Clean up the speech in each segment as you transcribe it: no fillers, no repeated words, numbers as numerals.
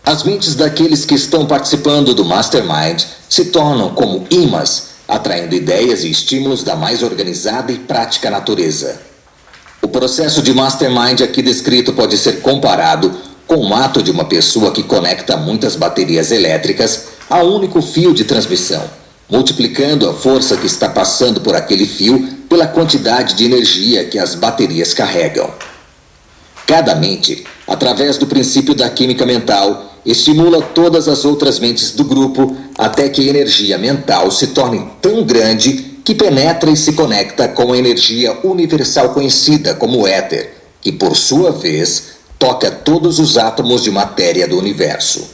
As mentes daqueles que estão participando do Mastermind se tornam como imãs, atraindo ideias e estímulos da mais organizada e prática natureza. O processo de Mastermind aqui descrito pode ser comparado com o ato de uma pessoa que conecta muitas baterias elétricas a um único fio de transmissão, multiplicando a força que está passando por aquele fio pela quantidade de energia que as baterias carregam. Cada mente, através do princípio da química mental, estimula todas as outras mentes do grupo até que a energia mental se torne tão grande que penetra e se conecta com a energia universal conhecida como éter, que por sua vez toca todos os átomos de matéria do universo.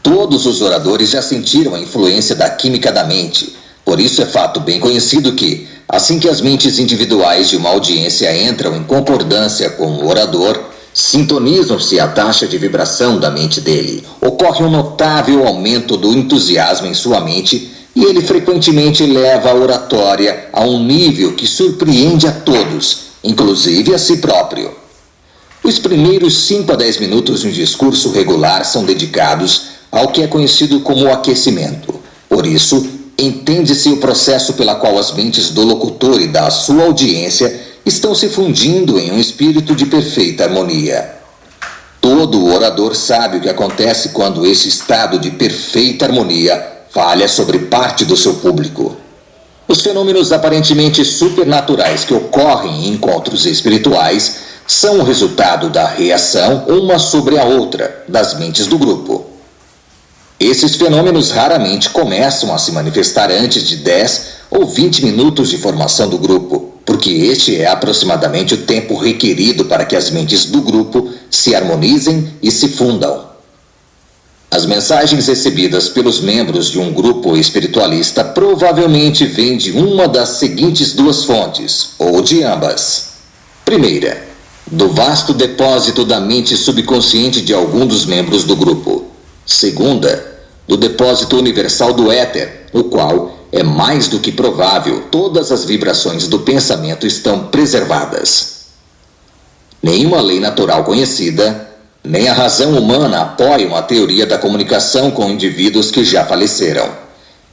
Todos os oradores já sentiram a influência da química da mente, por isso é fato bem conhecido que, assim que as mentes individuais de uma audiência entram em concordância com o orador, sintonizam-se a taxa de vibração da mente dele. Ocorre um notável aumento do entusiasmo em sua mente e ele frequentemente leva a oratória a um nível que surpreende a todos, inclusive a si próprio. Os primeiros 5 a 10 minutos de um discurso regular são dedicados ao que é conhecido como aquecimento. Por isso, entende-se o processo pela qual as mentes do locutor e da sua audiência estão se fundindo em um espírito de perfeita harmonia. Todo orador sabe o que acontece quando esse estado de perfeita harmonia falha sobre parte do seu público. Os fenômenos aparentemente supernaturais que ocorrem em encontros espirituais são o resultado da reação uma sobre a outra das mentes do grupo. Esses fenômenos raramente começam a se manifestar antes de 10 ou 20 minutos de formação do grupo, porque este é aproximadamente o tempo requerido para que as mentes do grupo se harmonizem e se fundam. As mensagens recebidas pelos membros de um grupo espiritualista provavelmente vêm de uma das seguintes duas fontes, ou de ambas. Primeira, do vasto depósito da mente subconsciente de algum dos membros do grupo. Segunda, do depósito universal do éter, no qual é mais do que provável todas as vibrações do pensamento estão preservadas. Nenhuma lei natural conhecida, nem a razão humana apoiam a teoria da comunicação com indivíduos que já faleceram.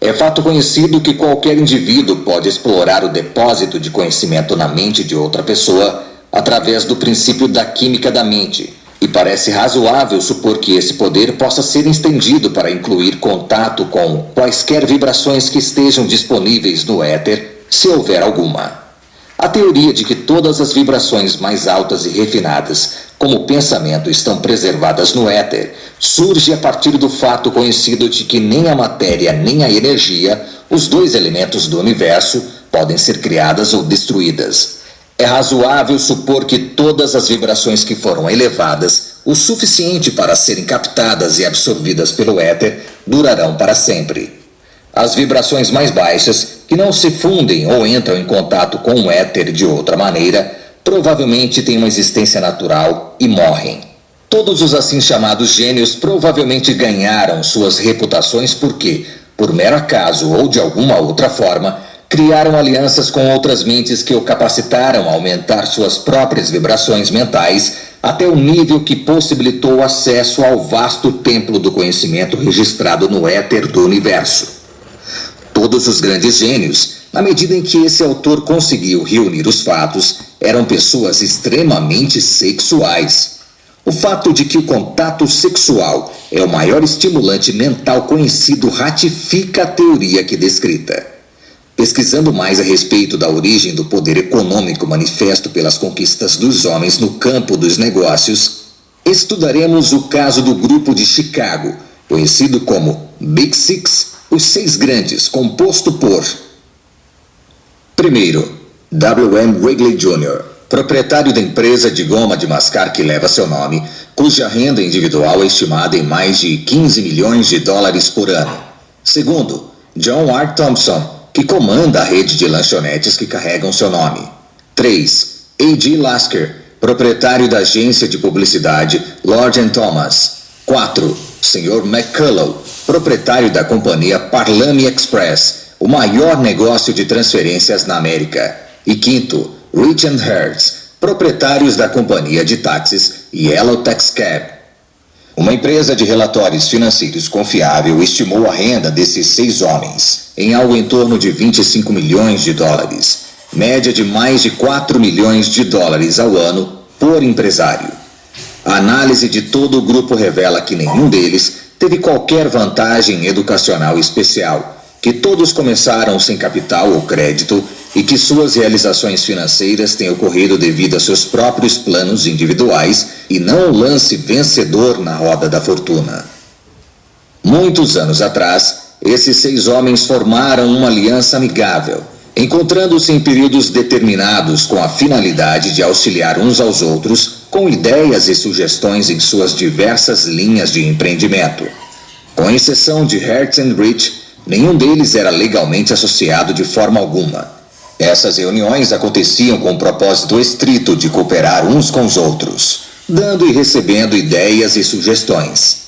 É fato conhecido que qualquer indivíduo pode explorar o depósito de conhecimento na mente de outra pessoa através do princípio da química da mente, e parece razoável supor que esse poder possa ser estendido para incluir contato com quaisquer vibrações que estejam disponíveis no éter, se houver alguma. A teoria de que todas as vibrações mais altas e refinadas, como o pensamento, estão preservadas no éter, surge a partir do fato conhecido de que nem a matéria nem a energia, os dois elementos do universo, podem ser criadas ou destruídas. É razoável supor que todas as vibrações que foram elevadas o suficiente para serem captadas e absorvidas pelo éter durarão para sempre. As vibrações mais baixas, que não se fundem ou entram em contato com o éter de outra maneira, provavelmente têm uma existência natural e morrem. Todos os assim chamados gênios provavelmente ganharam suas reputações porque, por mero acaso ou de alguma outra forma, criaram alianças com outras mentes que o capacitaram a aumentar suas próprias vibrações mentais até o nível que possibilitou o acesso ao vasto templo do conhecimento registrado no éter do universo. Todos os grandes gênios, na medida em que esse autor conseguiu reunir os fatos, eram pessoas extremamente sexuais. O fato de que o contato sexual é o maior estimulante mental conhecido ratifica a teoria aqui descrita. Pesquisando mais a respeito da origem do poder econômico manifesto pelas conquistas dos homens no campo dos negócios, estudaremos o caso do grupo de Chicago, conhecido como Big Six, os Seis Grandes, composto por: primeiro, W.M. Wrigley Jr., proprietário da empresa de goma de mascar que leva seu nome, cuja renda individual é estimada em mais de 15 milhões de dólares por ano. Segundo, John R. Thompson, que comanda a rede de lanchonetes que carregam seu nome. 3. A.G. Lasker, proprietário da agência de publicidade Lord & Thomas. 4. Sr. McCullough, proprietário da companhia Parlami Express, o maior negócio de transferências na América. E 5º, Rich and Hertz, proprietários da companhia de táxis Yellow Taxi Cab. Uma empresa de relatórios financeiros confiável estimou a renda desses 6 homens em algo em torno de 25 milhões de dólares, média de mais de 4 milhões de dólares ao ano por empresário. A análise de todo o grupo revela que nenhum deles teve qualquer vantagem educacional especial, que todos começaram sem capital ou crédito e que suas realizações financeiras têm ocorrido devido a seus próprios planos individuais e não o lance vencedor na roda da fortuna. Muitos anos atrás, esses 6 homens formaram uma aliança amigável, encontrando-se em períodos determinados com a finalidade de auxiliar uns aos outros com ideias e sugestões em suas diversas linhas de empreendimento. Com exceção de Hertz and Rich, nenhum deles era legalmente associado de forma alguma. Essas reuniões aconteciam com o propósito estrito de cooperar uns com os outros, dando e recebendo ideias e sugestões.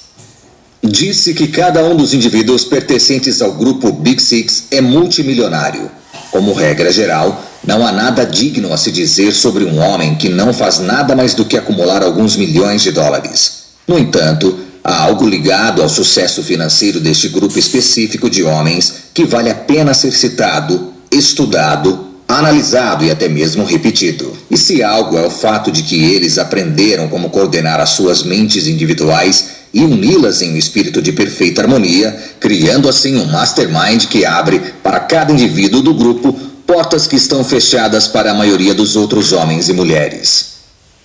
Disse que cada um dos indivíduos pertencentes ao grupo Big Six é multimilionário. Como regra geral, não há nada digno a se dizer sobre um homem que não faz nada mais do que acumular alguns milhões de dólares. No entanto, há algo ligado ao sucesso financeiro deste grupo específico de homens que vale a pena ser citado, estudado, analisado e até mesmo repetido. E se algo é o fato de que eles aprenderam como coordenar as suas mentes individuais e uni-las em um espírito de perfeita harmonia, criando assim um mastermind que abre para cada indivíduo do grupo portas que estão fechadas para a maioria dos outros homens e mulheres.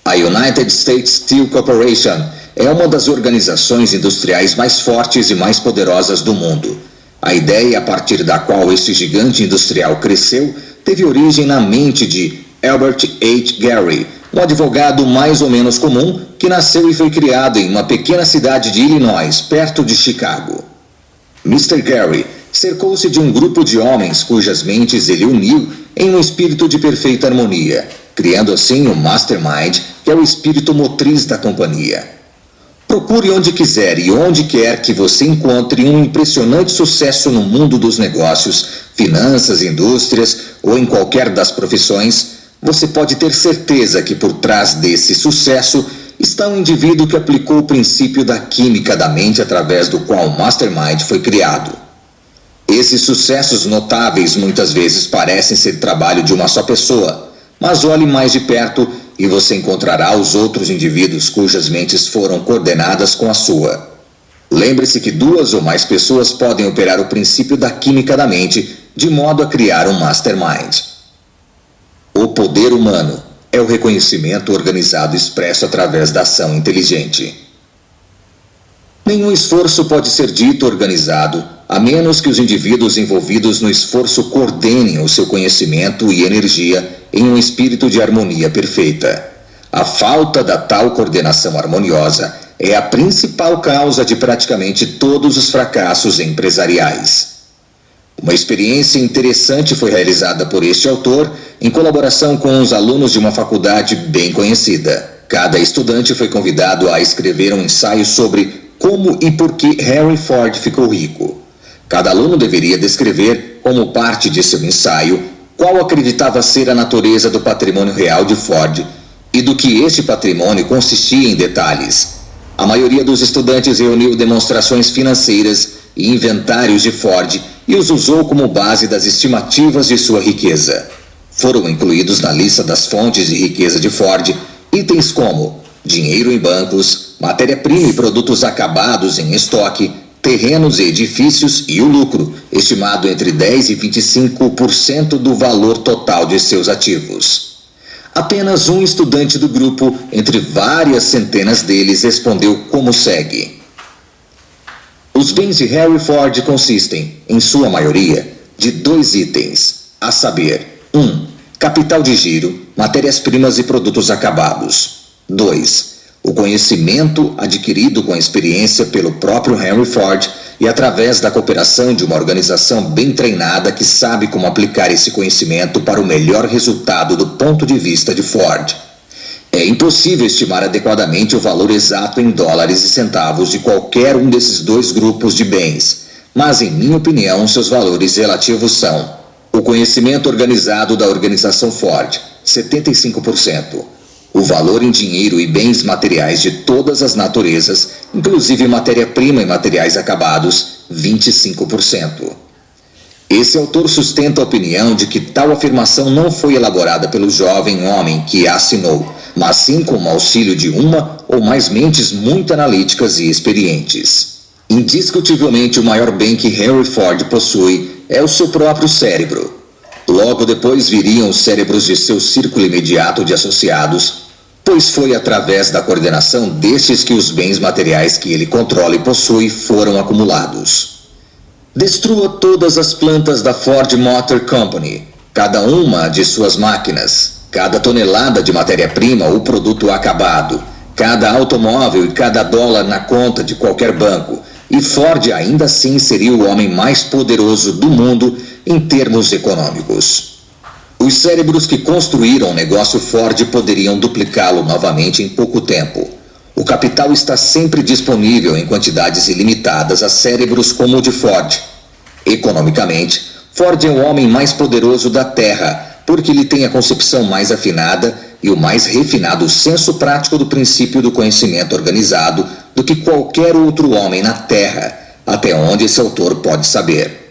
A United States Steel Corporation é uma das organizações industriais mais fortes e mais poderosas do mundo. A ideia a partir da qual este gigante industrial cresceu teve origem na mente de Albert H. Gary, um advogado mais ou menos comum que nasceu e foi criado em uma pequena cidade de Illinois, perto de Chicago. Mr. Gary cercou-se de um grupo de homens cujas mentes ele uniu em um espírito de perfeita harmonia, criando assim um mastermind que é o espírito motriz da companhia. Procure onde quiser e onde quer que você encontre um impressionante sucesso no mundo dos negócios, finanças, indústrias ou em qualquer das profissões, você pode ter certeza que por trás desse sucesso está um indivíduo que aplicou o princípio da química da mente através do qual o Mastermind foi criado. Esses sucessos notáveis muitas vezes parecem ser trabalho de uma só pessoa, mas olhe mais de perto e você encontrará os outros indivíduos cujas mentes foram coordenadas com a sua. Lembre-se que 2 ou mais pessoas podem operar o princípio da química da mente de modo a criar um Mastermind. O poder humano é o reconhecimento organizado expresso através da ação inteligente. Nenhum esforço pode ser dito organizado, a menos que os indivíduos envolvidos no esforço coordenem o seu conhecimento e energia em um espírito de harmonia perfeita. A falta da tal coordenação harmoniosa é a principal causa de praticamente todos os fracassos empresariais. Uma experiência interessante foi realizada por este autor em colaboração com os alunos de uma faculdade bem conhecida. Cada estudante foi convidado a escrever um ensaio sobre como e por que Henry Ford ficou rico. Cada aluno deveria descrever, como parte de seu ensaio, qual acreditava ser a natureza do patrimônio real de Ford e do que este patrimônio consistia em detalhes. A maioria dos estudantes reuniu demonstrações financeiras e inventários de Ford e os usou como base das estimativas de sua riqueza. Foram incluídos na lista das fontes de riqueza de Ford itens como dinheiro em bancos, matéria-prima e produtos acabados em estoque, terrenos e edifícios e o lucro, estimado entre 10% e 25% do valor total de seus ativos. Apenas um estudante do grupo, entre várias centenas deles, respondeu como segue. Os bens de Henry Ford consistem, em sua maioria, de 2 itens, a saber, 1. Capital de giro, matérias-primas e produtos acabados. 2. O conhecimento adquirido com a experiência pelo próprio Henry Ford e através da cooperação de uma organização bem treinada que sabe como aplicar esse conhecimento para o melhor resultado do ponto de vista de Ford. É impossível estimar adequadamente o valor exato em dólares e centavos de qualquer um desses 2 grupos de bens, mas em minha opinião seus valores relativos são: o conhecimento organizado da organização Ford, 75%, O valor em dinheiro e bens materiais de todas as naturezas, inclusive matéria-prima e materiais acabados, 25%. Esse autor sustenta a opinião de que tal afirmação não foi elaborada pelo jovem homem que a assinou, mas sim com o auxílio de uma ou mais mentes muito analíticas e experientes. Indiscutivelmente, o maior bem que Henry Ford possui é o seu próprio cérebro. Logo depois viriam os cérebros de seu círculo imediato de associados, pois foi através da coordenação destes que os bens materiais que ele controla e possui foram acumulados. Destrua todas as plantas da Ford Motor Company, cada uma de suas máquinas, cada tonelada de matéria-prima ou produto acabado, cada automóvel e cada dólar na conta de qualquer banco, e Ford ainda assim seria o homem mais poderoso do mundo em termos econômicos. Os cérebros que construíram o negócio Ford poderiam duplicá-lo novamente em pouco tempo. O capital está sempre disponível em quantidades ilimitadas a cérebros como o de Ford. Economicamente, Ford é o homem mais poderoso da Terra, porque ele tem a concepção mais afinada e o mais refinado senso prático do princípio do conhecimento organizado do que qualquer outro homem na Terra, até onde esse autor pode saber.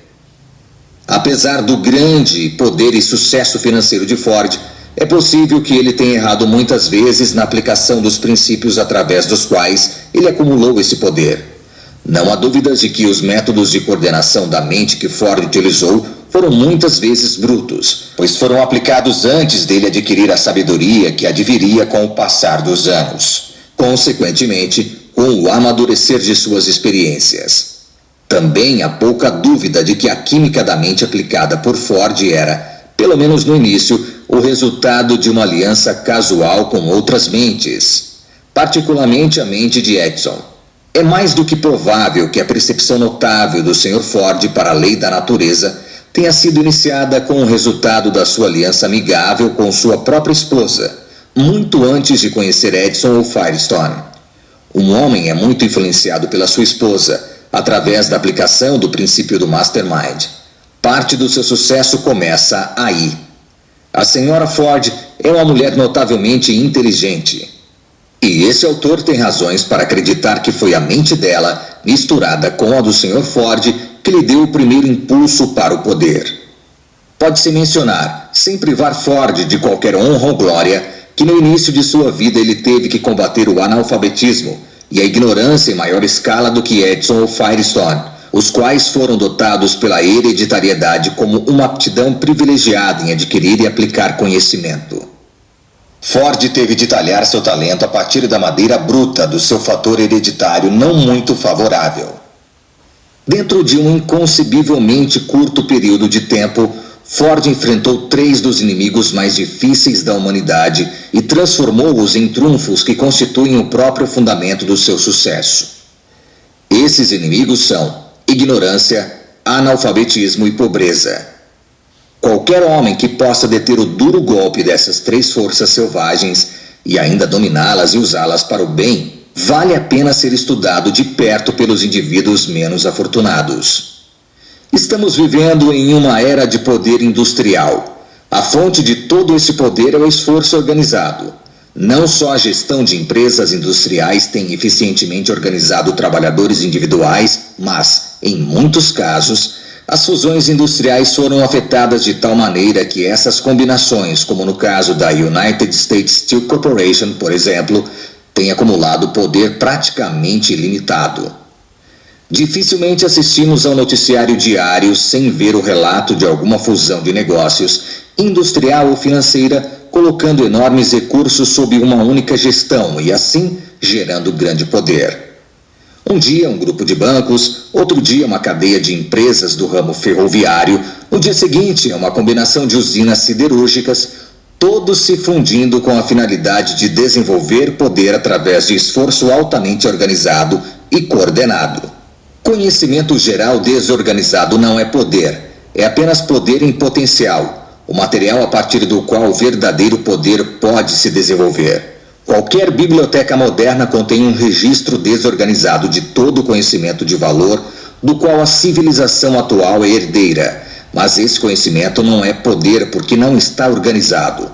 Apesar do grande poder e sucesso financeiro de Ford, é possível que ele tenha errado muitas vezes na aplicação dos princípios através dos quais ele acumulou esse poder. Não há dúvidas de que os métodos de coordenação da mente que Ford utilizou foram muitas vezes brutos, pois foram aplicados antes dele adquirir a sabedoria que adviria com o passar dos anos, consequentemente, com o amadurecer de suas experiências. Também há pouca dúvida de que a química da mente aplicada por Ford era, pelo menos no início, o resultado de uma aliança casual com outras mentes, particularmente a mente de Edison. É mais do que provável que a percepção notável do Sr. Ford para a lei da natureza tenha sido iniciada com o resultado da sua aliança amigável com sua própria esposa, muito antes de conhecer Edison ou Firestone. Um homem é muito influenciado pela sua esposa, através da aplicação do princípio do Mastermind. Parte do seu sucesso começa aí. A senhora Ford é uma mulher notavelmente inteligente. E esse autor tem razões para acreditar que foi a mente dela, misturada com a do Sr. Ford, que lhe deu o primeiro impulso para o poder. Pode-se mencionar, sem privar Ford de qualquer honra ou glória, que no início de sua vida ele teve que combater o analfabetismo e a ignorância em maior escala do que Edison ou Firestone, os quais foram dotados pela hereditariedade como uma aptidão privilegiada em adquirir e aplicar conhecimento. Ford teve de talhar seu talento a partir da madeira bruta do seu fator hereditário não muito favorável. Dentro de um inconcebivelmente curto período de tempo, Ford enfrentou 3 dos inimigos mais difíceis da humanidade e transformou-os em trunfos que constituem o próprio fundamento do seu sucesso. Esses inimigos são ignorância, analfabetismo e pobreza. Qualquer homem que possa deter o duro golpe dessas 3 forças selvagens e ainda dominá-las e usá-las para o bem, vale a pena ser estudado de perto pelos indivíduos menos afortunados. Estamos vivendo em uma era de poder industrial. A fonte de todo esse poder é o esforço organizado. Não só a gestão de empresas industriais tem eficientemente organizado trabalhadores individuais, mas, em muitos casos, as fusões industriais foram afetadas de tal maneira que essas combinações, como no caso da United States Steel Corporation, por exemplo, têm acumulado poder praticamente ilimitado. Dificilmente assistimos ao noticiário diário sem ver o relato de alguma fusão de negócios, industrial ou financeira, colocando enormes recursos sob uma única gestão e, assim, gerando grande poder. Um dia um grupo de bancos, outro dia uma cadeia de empresas do ramo ferroviário, no dia seguinte uma combinação de usinas siderúrgicas, todos se fundindo com a finalidade de desenvolver poder através de esforço altamente organizado e coordenado. Conhecimento geral desorganizado não é poder, é apenas poder em potencial, o material a partir do qual o verdadeiro poder pode se desenvolver. Qualquer biblioteca moderna contém um registro desorganizado de todo o conhecimento de valor do qual a civilização atual é herdeira, mas esse conhecimento não é poder porque não está organizado.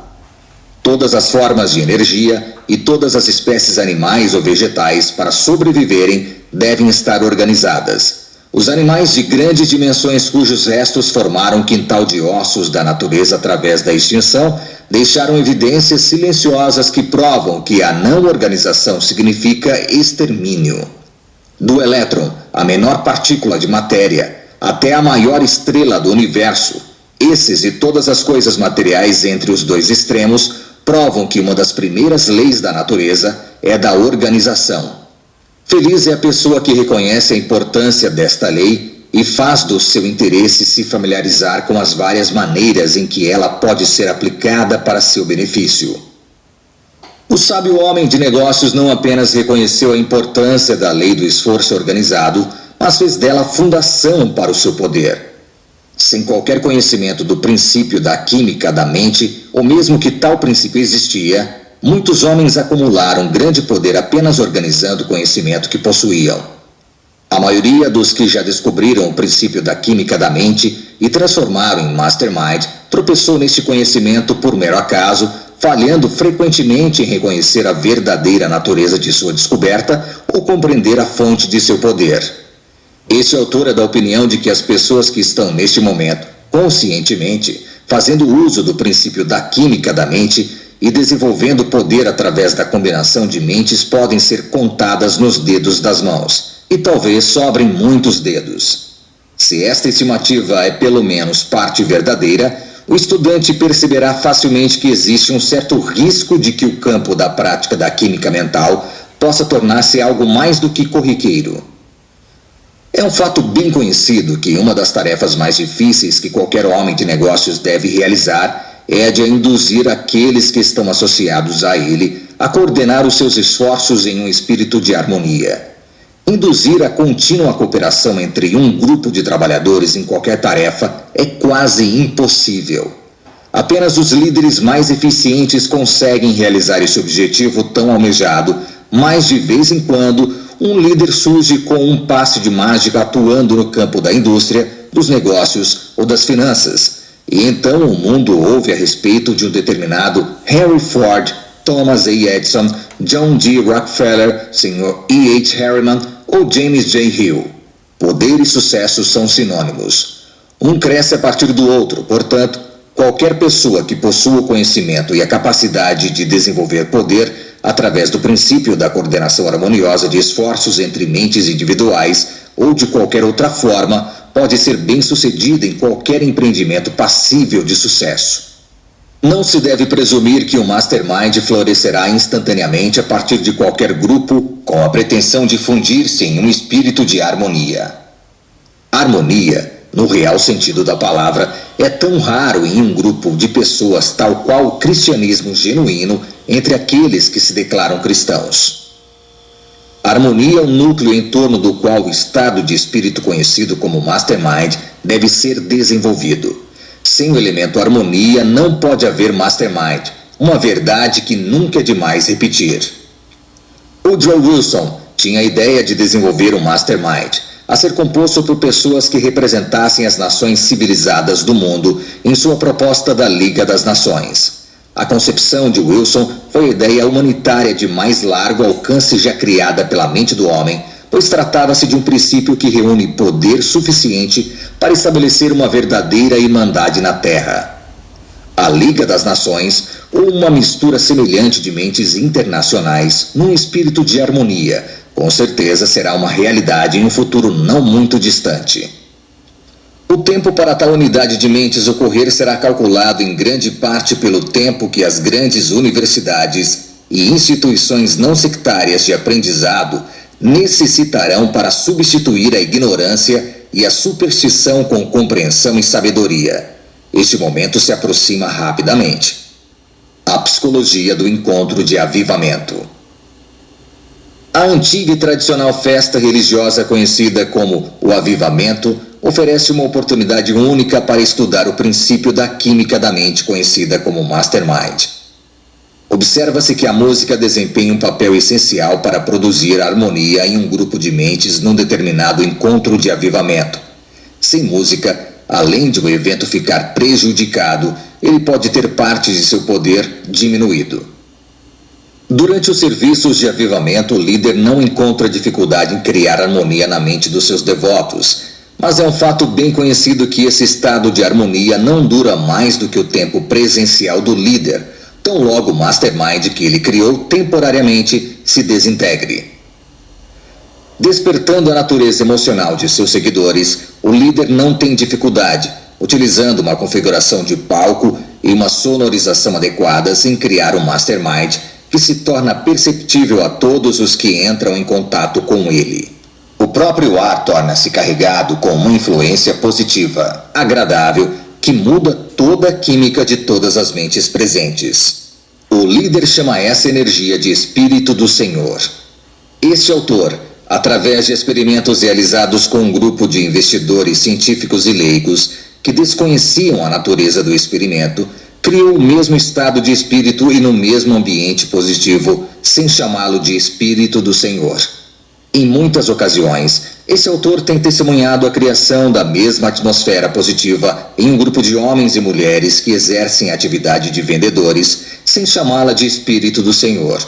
Todas as formas de energia e todas as espécies animais ou vegetais, para sobreviverem, devem estar organizadas. Os animais de grandes dimensões cujos restos formaram um quintal de ossos da natureza através da extinção, deixaram evidências silenciosas que provam que a não organização significa extermínio. Do elétron, a menor partícula de matéria, até a maior estrela do universo, esses e todas as coisas materiais entre os dois extremos provam que uma das primeiras leis da natureza é da organização. Feliz é a pessoa que reconhece a importância desta lei e faz do seu interesse se familiarizar com as várias maneiras em que ela pode ser aplicada para seu benefício. O sábio homem de negócios não apenas reconheceu a importância da lei do esforço organizado, mas fez dela fundação para o seu poder. Sem qualquer conhecimento do princípio da química da mente, ou mesmo que tal princípio existia, muitos homens acumularam grande poder apenas organizando o conhecimento que possuíam. A maioria dos que já descobriram o princípio da química da mente e transformaram em mastermind tropeçou neste conhecimento por mero acaso, falhando frequentemente em reconhecer a verdadeira natureza de sua descoberta ou compreender a fonte de seu poder. Este autor é da opinião de que as pessoas que estão neste momento, conscientemente, fazendo uso do princípio da química da mente e desenvolvendo poder através da combinação de mentes podem ser contadas nos dedos das mãos, e talvez sobrem muitos dedos. Se esta estimativa é pelo menos parte verdadeira, o estudante perceberá facilmente que existe um certo risco de que o campo da prática da química mental possa tornar-se algo mais do que corriqueiro. É um fato bem conhecido que uma das tarefas mais difíceis que qualquer homem de negócios deve realizar é a de induzir aqueles que estão associados a ele a coordenar os seus esforços em um espírito de harmonia. Induzir a contínua cooperação entre um grupo de trabalhadores em qualquer tarefa é quase impossível. Apenas os líderes mais eficientes conseguem realizar esse objetivo tão almejado, mas de vez em quando um líder surge com um passe de mágica atuando no campo da indústria, dos negócios ou das finanças. E então o mundo ouve a respeito de um determinado Henry Ford, Thomas A. Edison, John D. Rockefeller, Sr. E. H. Harriman ou James J. Hill. Poder e sucesso são sinônimos. Um cresce a partir do outro, portanto, qualquer pessoa que possua o conhecimento e a capacidade de desenvolver poder através do princípio da coordenação harmoniosa de esforços entre mentes individuais ou de qualquer outra forma, pode ser bem-sucedida em qualquer empreendimento passível de sucesso. Não se deve presumir que o mastermind florescerá instantaneamente a partir de qualquer grupo com a pretensão de fundir-se em um espírito de harmonia. Harmonia, no real sentido da palavra, é tão raro em um grupo de pessoas tal qual o cristianismo genuíno entre aqueles que se declaram cristãos. A harmonia é o núcleo em torno do qual o estado de espírito conhecido como mastermind deve ser desenvolvido. Sem o elemento harmonia não pode haver mastermind, uma verdade que nunca é demais repetir. Woodrow Wilson tinha a ideia de desenvolver um mastermind, a ser composto por pessoas que representassem as nações civilizadas do mundo em sua proposta da Liga das Nações. A concepção de Wilson foi a ideia humanitária de mais largo alcance já criada pela mente do homem, pois tratava-se de um princípio que reúne poder suficiente para estabelecer uma verdadeira irmandade na Terra. A Liga das Nações, ou uma mistura semelhante de mentes internacionais num espírito de harmonia, com certeza será uma realidade em um futuro não muito distante. O tempo para tal unidade de mentes ocorrer será calculado em grande parte pelo tempo que as grandes universidades e instituições não sectárias de aprendizado necessitarão para substituir a ignorância e a superstição com compreensão e sabedoria. Este momento se aproxima rapidamente. A psicologia do encontro de avivamento. A antiga e tradicional festa religiosa conhecida como o avivamento oferece uma oportunidade única para estudar o princípio da química da mente conhecida como mastermind. Observa-se que a música desempenha um papel essencial para produzir harmonia em um grupo de mentes num determinado encontro de avivamento. Sem música, além de o evento ficar prejudicado, ele pode ter parte de seu poder diminuído. Durante os serviços de avivamento, o líder não encontra dificuldade em criar harmonia na mente dos seus devotos, mas é um fato bem conhecido que esse estado de harmonia não dura mais do que o tempo presencial do líder, tão logo o mastermind que ele criou temporariamente se desintegre. Despertando a natureza emocional de seus seguidores, o líder não tem dificuldade, utilizando uma configuração de palco e uma sonorização adequadas, em criar um mastermind que se torna perceptível a todos os que entram em contato com ele. O próprio ar torna-se carregado com uma influência positiva, agradável, que muda toda a química de todas as mentes presentes. O líder chama essa energia de Espírito do Senhor. Este autor, através de experimentos realizados com um grupo de investidores científicos e leigos que desconheciam a natureza do experimento, criou o mesmo estado de espírito e no mesmo ambiente positivo, sem chamá-lo de Espírito do Senhor. Em muitas ocasiões, esse autor tem testemunhado a criação da mesma atmosfera positiva em um grupo de homens e mulheres que exercem a atividade de vendedores, sem chamá-la de Espírito do Senhor.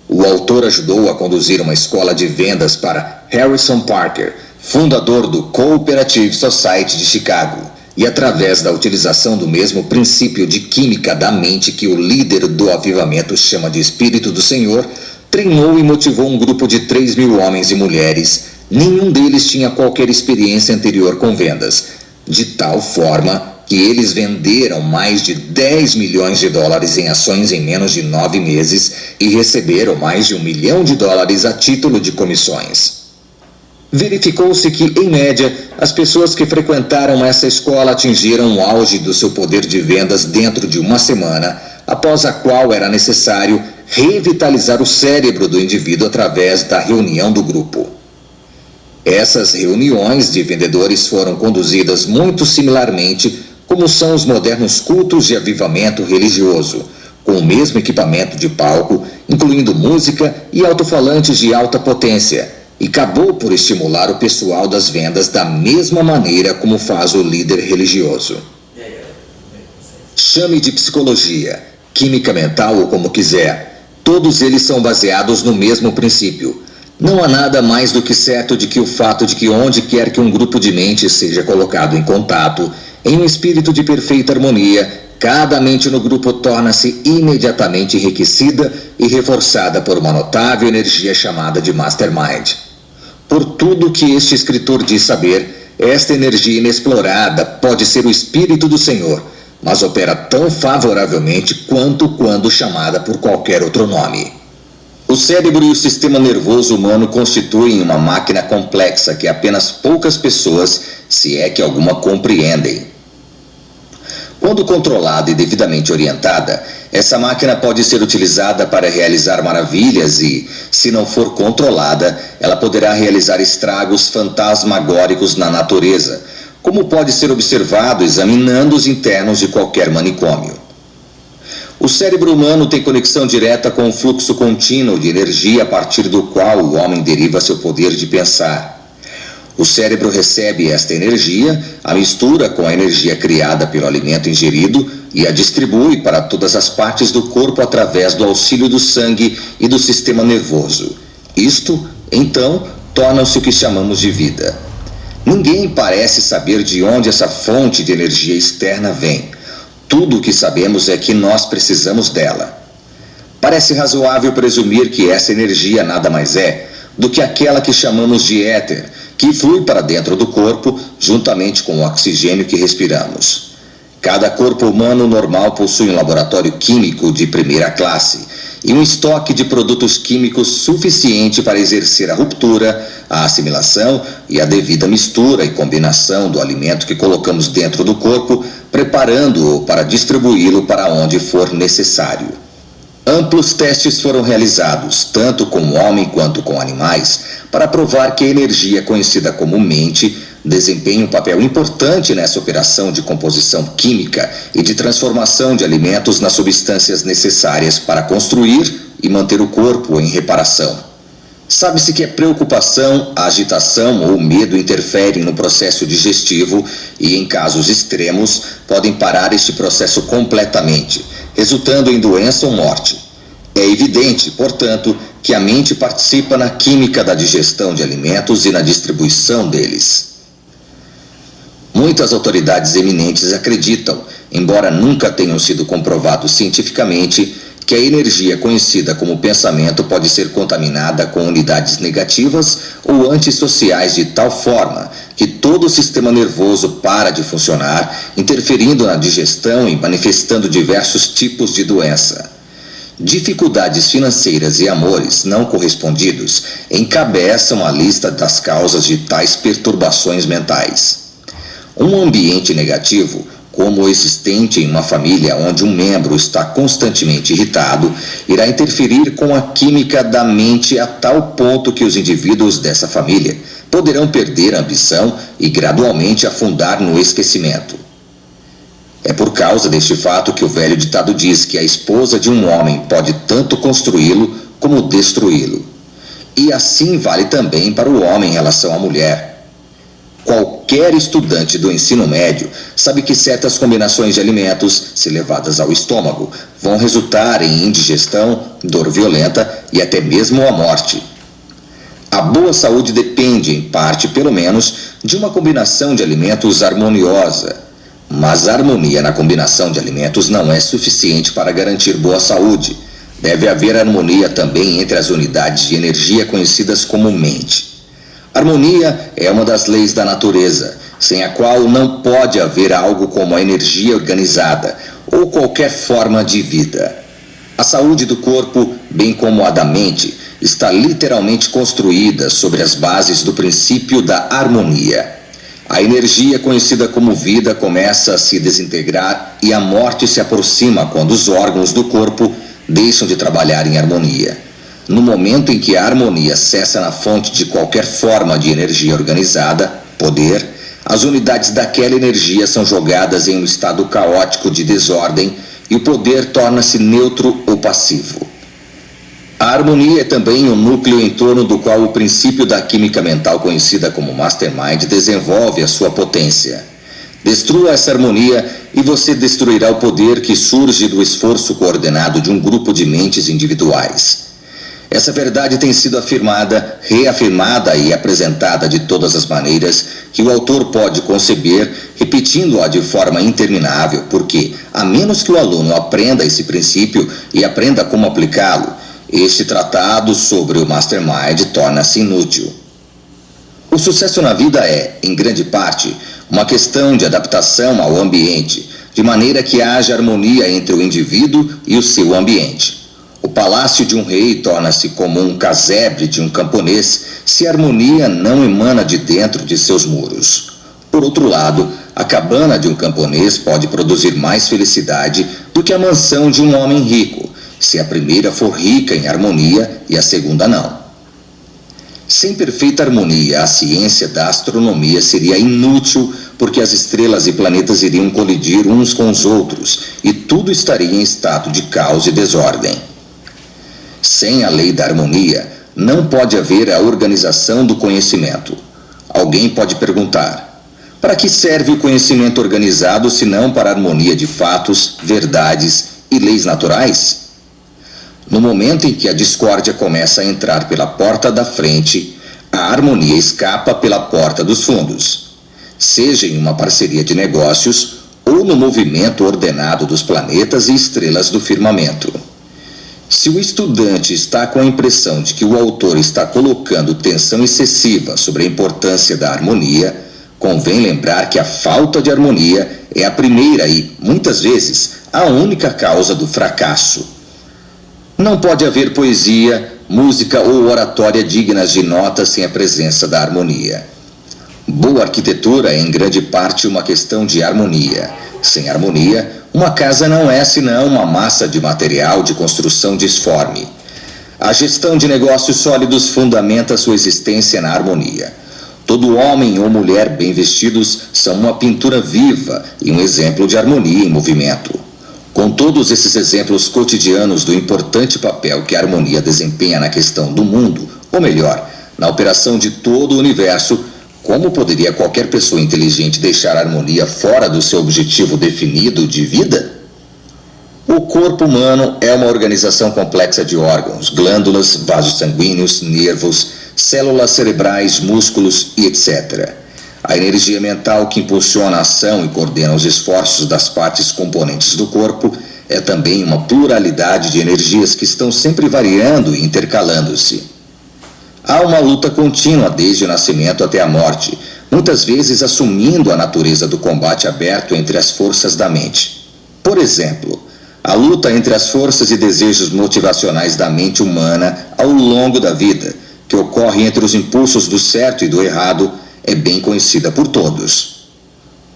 O autor ajudou a conduzir uma escola de vendas para Harrison Parker, fundador do Cooperative Society de Chicago, e através da utilização do mesmo princípio de química da mente que o líder do avivamento chama de Espírito do Senhor, treinou e motivou um grupo de 3.000 homens e mulheres. Nenhum deles tinha qualquer experiência anterior com vendas, de tal forma que eles venderam mais de 10 milhões de dólares em ações em menos de 9 meses e receberam mais de $1 milhão a título de comissões. Verificou-se que, em média, as pessoas que frequentaram essa escola atingiram o auge do seu poder de vendas dentro de uma semana, após a qual era necessário revitalizar o cérebro do indivíduo através da reunião do grupo. Essas reuniões de vendedores foram conduzidas muito similarmente como são os modernos cultos de avivamento religioso, com o mesmo equipamento de palco, incluindo música e alto-falantes de alta potência, e acabou por estimular o pessoal das vendas da mesma maneira como faz o líder religioso. Chame de psicologia, química mental ou como quiser, todos eles são baseados no mesmo princípio. Não há nada mais do que certo de que o fato de que onde quer que um grupo de mentes seja colocado em contato, em um espírito de perfeita harmonia, cada mente no grupo torna-se imediatamente enriquecida e reforçada por uma notável energia chamada de Mastermind. Por tudo que este escritor diz saber, esta energia inexplorada pode ser o Espírito do Senhor, mas opera tão favoravelmente quanto quando chamada por qualquer outro nome. O cérebro e o sistema nervoso humano constituem uma máquina complexa que apenas poucas pessoas, se é que alguma, compreendem. Quando controlada e devidamente orientada, essa máquina pode ser utilizada para realizar maravilhas e, se não for controlada, ela poderá realizar estragos fantasmagóricos na natureza, como pode ser observado examinando os internos de qualquer manicômio. O cérebro humano tem conexão direta com o fluxo contínuo de energia a partir do qual o homem deriva seu poder de pensar. O cérebro recebe esta energia, a mistura com a energia criada pelo alimento ingerido e a distribui para todas as partes do corpo através do auxílio do sangue e do sistema nervoso. Isto, então, torna-se o que chamamos de vida. Ninguém parece saber de onde essa fonte de energia externa vem. Tudo o que sabemos é que nós precisamos dela. Parece razoável presumir que essa energia nada mais é do que aquela que chamamos de éter, que flui para dentro do corpo juntamente com o oxigênio que respiramos. Cada corpo humano normal possui um laboratório químico de primeira classe e um estoque de produtos químicos suficiente para exercer a ruptura, a assimilação e a devida mistura e combinação do alimento que colocamos dentro do corpo, preparando-o para distribuí-lo para onde for necessário. Amplos testes foram realizados, tanto com o homem quanto com animais, para provar que a energia conhecida como mente desempenha um papel importante nessa operação de composição química e de transformação de alimentos nas substâncias necessárias para construir e manter o corpo em reparação. Sabe-se que a preocupação, a agitação ou medo interferem no processo digestivo e, em casos extremos, podem parar este processo completamente, resultando em doença ou morte. É evidente, portanto, que a mente participa na química da digestão de alimentos e na distribuição deles. Muitas autoridades eminentes acreditam, embora nunca tenham sido comprovados cientificamente, que a energia conhecida como pensamento pode ser contaminada com unidades negativas ou antissociais de tal forma que todo o sistema nervoso para de funcionar, interferindo na digestão e manifestando diversos tipos de doença. Dificuldades financeiras e amores não correspondidos encabeçam a lista das causas de tais perturbações mentais. Um ambiente negativo, como o existente em uma família onde um membro está constantemente irritado, irá interferir com a química da mente a tal ponto que os indivíduos dessa família poderão perder a ambição e gradualmente afundar no esquecimento. É por causa deste fato que o velho ditado diz que a esposa de um homem pode tanto construí-lo como destruí-lo. E assim vale também para o homem em relação à mulher. Qualquer estudante do ensino médio sabe que certas combinações de alimentos, se levadas ao estômago, vão resultar em indigestão, dor violenta e até mesmo a morte. A boa saúde depende, em parte pelo menos, de uma combinação de alimentos harmoniosa. Mas a harmonia na combinação de alimentos não é suficiente para garantir boa saúde. Deve haver harmonia também entre as unidades de energia conhecidas como mente. Harmonia é uma das leis da natureza, sem a qual não pode haver algo como a energia organizada ou qualquer forma de vida. A saúde do corpo, bem como a da mente, está literalmente construída sobre as bases do princípio da harmonia. A energia conhecida como vida começa a se desintegrar e a morte se aproxima quando os órgãos do corpo deixam de trabalhar em harmonia. No momento em que a harmonia cessa na fonte de qualquer forma de energia organizada, poder, as unidades daquela energia são jogadas em um estado caótico de desordem e o poder torna-se neutro ou passivo. A harmonia é também o núcleo em torno do qual o princípio da química mental conhecida como Mastermind desenvolve a sua potência. Destrua essa harmonia e você destruirá o poder que surge do esforço coordenado de um grupo de mentes individuais. Essa verdade tem sido afirmada, reafirmada e apresentada de todas as maneiras que o autor pode conceber, repetindo-a de forma interminável, porque, a menos que o aluno aprenda esse princípio e aprenda como aplicá-lo, este tratado sobre o Mastermind torna-se inútil. O sucesso na vida é, em grande parte, uma questão de adaptação ao ambiente, de maneira que haja harmonia entre o indivíduo e o seu ambiente. O palácio de um rei torna-se como um casebre de um camponês se a harmonia não emana de dentro de seus muros. Por outro lado, a cabana de um camponês pode produzir mais felicidade do que a mansão de um homem rico, se a primeira for rica em harmonia e a segunda não. Sem perfeita harmonia, a ciência da astronomia seria inútil, porque as estrelas e planetas iriam colidir uns com os outros e tudo estaria em estado de caos e desordem. Sem a lei da harmonia, não pode haver a organização do conhecimento. Alguém pode perguntar: para que serve o conhecimento organizado se não para a harmonia de fatos, verdades e leis naturais? No momento em que a discórdia começa a entrar pela porta da frente, a harmonia escapa pela porta dos fundos, seja em uma parceria de negócios ou no movimento ordenado dos planetas e estrelas do firmamento. Se o estudante está com a impressão de que o autor está colocando tensão excessiva sobre a importância da harmonia, convém lembrar que a falta de harmonia é a primeira e, muitas vezes, a única causa do fracasso. Não pode haver poesia, música ou oratória dignas de nota sem a presença da harmonia. Boa arquitetura é em grande parte uma questão de harmonia. Sem harmonia, uma casa não é senão uma massa de material de construção disforme. A gestão de negócios sólidos fundamenta sua existência na harmonia. Todo homem ou mulher bem vestidos são uma pintura viva e um exemplo de harmonia em movimento. Com todos esses exemplos cotidianos do importante papel que a harmonia desempenha na questão do mundo, Ou melhor, na operação de todo o universo, como poderia qualquer pessoa inteligente deixar a harmonia fora do seu objetivo definido de vida? O corpo humano é uma organização complexa de órgãos, glândulas, vasos sanguíneos, nervos, células cerebrais, músculos e etc. A energia mental que impulsiona a ação e coordena os esforços das partes componentes do corpo é também uma pluralidade de energias que estão sempre variando e intercalando-se. Há uma luta contínua desde o nascimento até a morte, muitas vezes assumindo a natureza do combate aberto entre as forças da mente. Por exemplo, a luta entre as forças e desejos motivacionais da mente humana ao longo da vida, que ocorre entre os impulsos do certo e do errado, é bem conhecida por todos.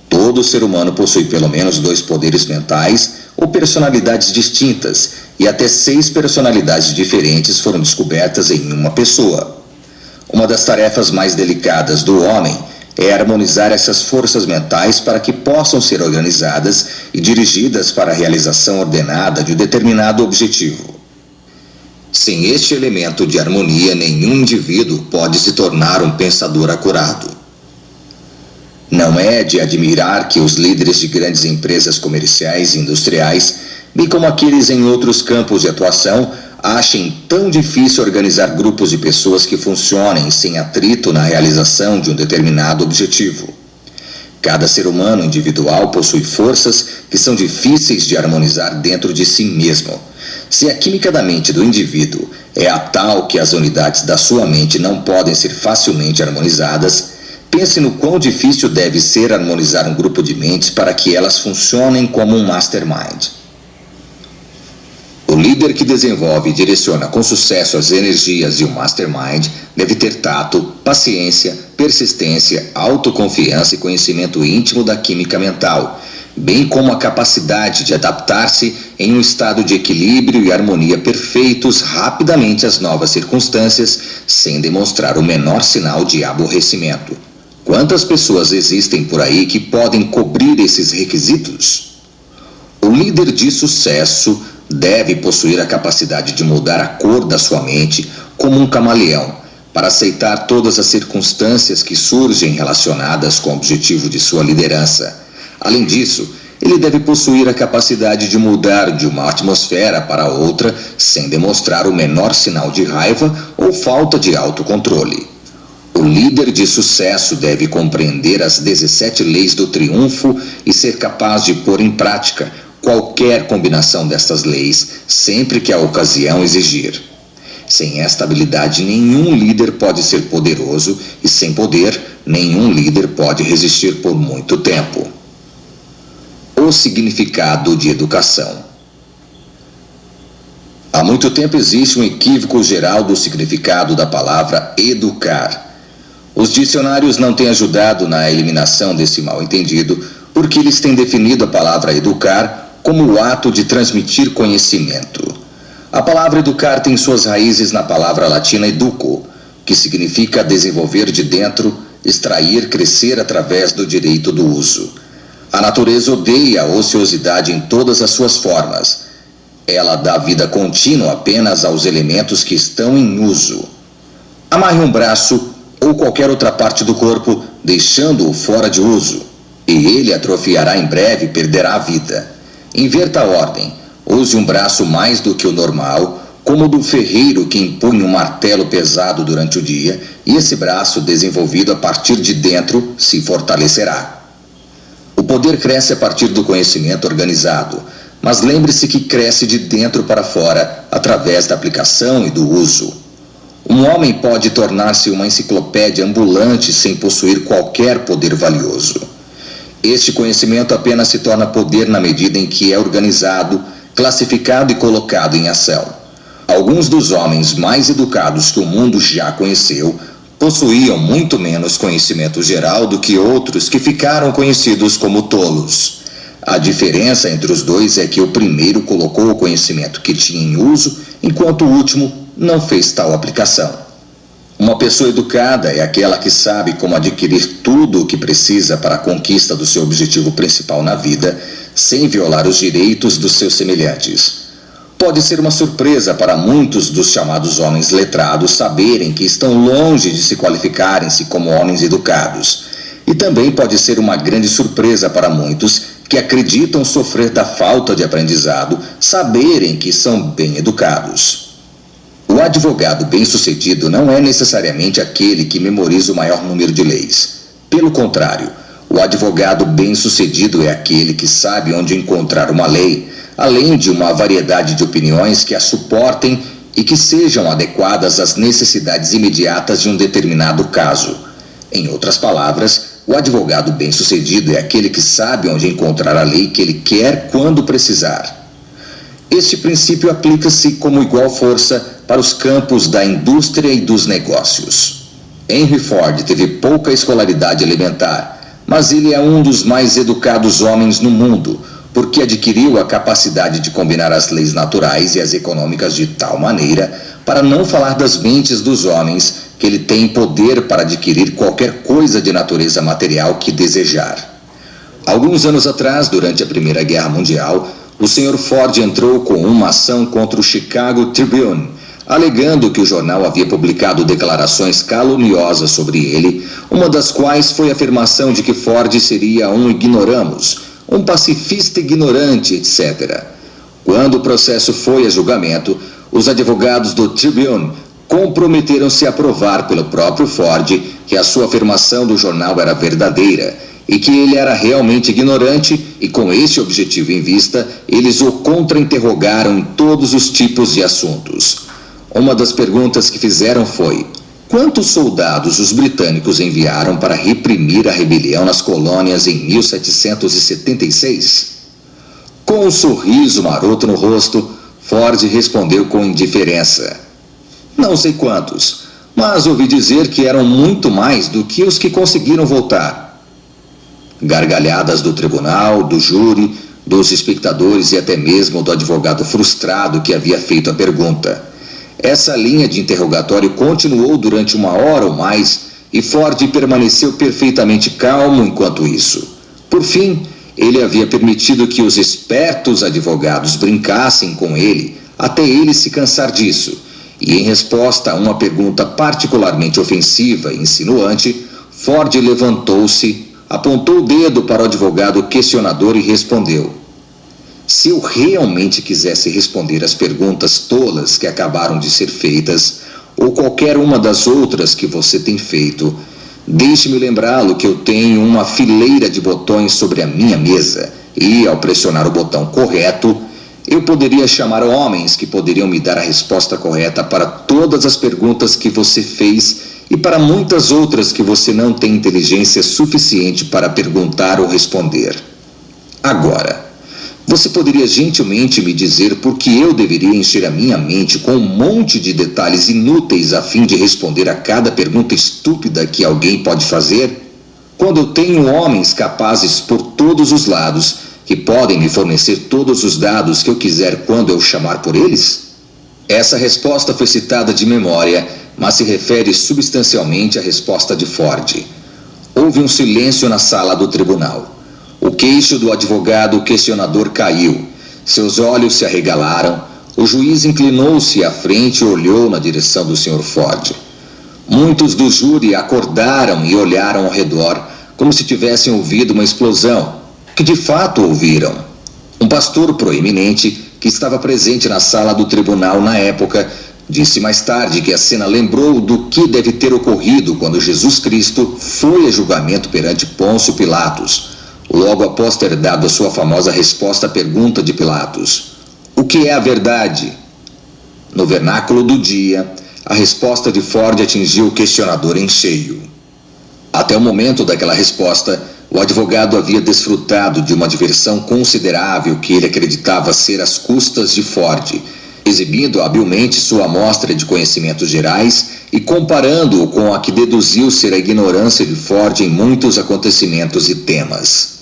Todo ser humano possui pelo menos 2 poderes mentais ou personalidades distintas, e até 6 personalidades diferentes foram descobertas em uma pessoa. Uma das tarefas mais delicadas do homem é harmonizar essas forças mentais para que possam ser organizadas e dirigidas para a realização ordenada de um determinado objetivo. Sem este elemento de harmonia, nenhum indivíduo pode se tornar um pensador acurado. Não é de admirar que os líderes de grandes empresas comerciais e industriais, bem como aqueles em outros campos de atuação, achem tão difícil organizar grupos de pessoas que funcionem sem atrito na realização de um determinado objetivo. Cada ser humano individual possui forças que são difíceis de harmonizar dentro de si mesmo. Se a química da mente do indivíduo é a tal que as unidades da sua mente não podem ser facilmente harmonizadas, pense no quão difícil deve ser harmonizar um grupo de mentes para que elas funcionem como um mastermind. O líder que desenvolve e direciona com sucesso as energias de um mastermind deve ter tato, paciência, persistência, autoconfiança e conhecimento íntimo da química mental, bem como a capacidade de adaptar-se em um estado de equilíbrio e harmonia perfeitos rapidamente às novas circunstâncias, sem demonstrar o menor sinal de aborrecimento. Quantas pessoas existem por aí que podem cobrir esses requisitos? O líder de sucesso deve possuir a capacidade de mudar a cor da sua mente como um camaleão, para aceitar todas as circunstâncias que surgem relacionadas com o objetivo de sua liderança. Além disso, ele deve possuir a capacidade de mudar de uma atmosfera para outra sem demonstrar o menor sinal de raiva ou falta de autocontrole. O líder de sucesso deve compreender as 17 leis do triunfo e ser capaz de pôr em prática qualquer combinação destas leis, sempre que a ocasião exigir. Sem esta habilidade, nenhum líder pode ser poderoso, e sem poder, nenhum líder pode resistir por muito tempo. O significado de educação. Há muito tempo existe um equívoco geral do significado da palavra educar. Os dicionários não têm ajudado na eliminação desse mal-entendido, porque eles têm definido a palavra educar como o ato de transmitir conhecimento. A palavra educar tem suas raízes na palavra latina educo, que significa desenvolver de dentro, extrair, crescer através do direito do uso. A natureza odeia a ociosidade em todas as suas formas. Ela dá vida contínua apenas aos elementos que estão em uso. Amarre um braço ou qualquer outra parte do corpo, deixando-o fora de uso, e ele atrofiará em breve e perderá a vida. Inverta a ordem. Use um braço mais do que o normal, como o do ferreiro que empunha um martelo pesado durante o dia, e esse braço, desenvolvido a partir de dentro, se fortalecerá. O poder cresce a partir do conhecimento organizado, mas lembre-se que cresce de dentro para fora, através da aplicação e do uso. Um homem pode tornar-se uma enciclopédia ambulante sem possuir qualquer poder valioso. Este conhecimento apenas se torna poder na medida em que é organizado, classificado e colocado em ação. Alguns dos homens mais educados que o mundo já conheceu possuíam muito menos conhecimento geral do que outros que ficaram conhecidos como tolos. A diferença entre os dois é que o primeiro colocou o conhecimento que tinha em uso, enquanto o último não fez tal aplicação. Uma pessoa educada é aquela que sabe como adquirir tudo o que precisa para a conquista do seu objetivo principal na vida, sem violar os direitos dos seus semelhantes. Pode ser uma surpresa para muitos dos chamados homens letrados saberem que estão longe de se qualificarem-se como homens educados. E também pode ser uma grande surpresa para muitos que acreditam sofrer da falta de aprendizado saberem que são bem educados. O advogado bem-sucedido não é necessariamente aquele que memoriza o maior número de leis. Pelo contrário, o advogado bem-sucedido é aquele que sabe onde encontrar uma lei, além de uma variedade de opiniões que a suportem e que sejam adequadas às necessidades imediatas de um determinado caso. Em outras palavras, o advogado bem-sucedido é aquele que sabe onde encontrar a lei que ele quer quando precisar. Este princípio aplica-se como igual força para os campos da indústria e dos negócios. Henry Ford teve pouca escolaridade elementar, mas ele é um dos mais educados homens no mundo, porque adquiriu a capacidade de combinar as leis naturais e as econômicas de tal maneira, para não falar das mentes dos homens, que ele tem poder para adquirir qualquer coisa de natureza material que desejar. Alguns anos atrás, durante a Primeira Guerra Mundial, o Sr. Ford entrou com uma ação contra o Chicago Tribune, alegando que o jornal havia publicado declarações caluniosas sobre ele, uma das quais foi a afirmação de que Ford seria um ignoramus, um pacifista ignorante, etc. Quando o processo foi a julgamento, os advogados do Tribune comprometeram-se a provar pelo próprio Ford que a sua afirmação do jornal era verdadeira e que ele era realmente ignorante, e com esse objetivo em vista, eles o contra-interrogaram em todos os tipos de assuntos. Uma das perguntas que fizeram foi: quantos soldados os britânicos enviaram para reprimir a rebelião nas colônias em 1776? Com um sorriso maroto no rosto, Ford respondeu com indiferença: não sei quantos, mas ouvi dizer que eram muito mais do que os que conseguiram voltar. Gargalhadas do tribunal, do júri, dos espectadores e até mesmo do advogado frustrado que havia feito a pergunta. Essa linha de interrogatório continuou durante 1 hora ou mais e Ford permaneceu perfeitamente calmo enquanto isso. Por fim, ele havia permitido que os espertos advogados brincassem com ele até ele se cansar disso. E em resposta a uma pergunta particularmente ofensiva e insinuante, Ford levantou-se, apontou o dedo para o advogado questionador e respondeu: se eu realmente quisesse responder às perguntas tolas que acabaram de ser feitas, ou qualquer uma das outras que você tem feito, deixe-me lembrá-lo que eu tenho uma fileira de botões sobre a minha mesa e, ao pressionar o botão correto, eu poderia chamar homens que poderiam me dar a resposta correta para todas as perguntas que você fez e para muitas outras que você não tem inteligência suficiente para perguntar ou responder. Agora, você poderia gentilmente me dizer por que eu deveria encher a minha mente com um monte de detalhes inúteis a fim de responder a cada pergunta estúpida que alguém pode fazer, quando eu tenho homens capazes por todos os lados que podem me fornecer todos os dados que eu quiser quando eu chamar por eles? Essa resposta foi citada de memória, mas se refere substancialmente à resposta de Ford. Houve um silêncio na sala do tribunal. O queixo do advogado questionador caiu. Seus olhos se arregalaram. O juiz inclinou-se à frente e olhou na direção do Sr. Ford. Muitos do júri acordaram e olharam ao redor, como se tivessem ouvido uma explosão, que de fato ouviram. Um pastor proeminente, que estava presente na sala do tribunal na época, disse mais tarde que a cena lembrou do que deve ter ocorrido quando Jesus Cristo foi a julgamento perante Pôncio Pilatos, logo após ter dado a sua famosa resposta à pergunta de Pilatos: o que é a verdade? No vernáculo do dia, a resposta de Ford atingiu o questionador em cheio. Até o momento daquela resposta, o advogado havia desfrutado de uma diversão considerável que ele acreditava ser às custas de Ford, exibindo habilmente sua amostra de conhecimentos gerais e comparando-o com a que deduziu ser a ignorância de Ford em muitos acontecimentos e temas.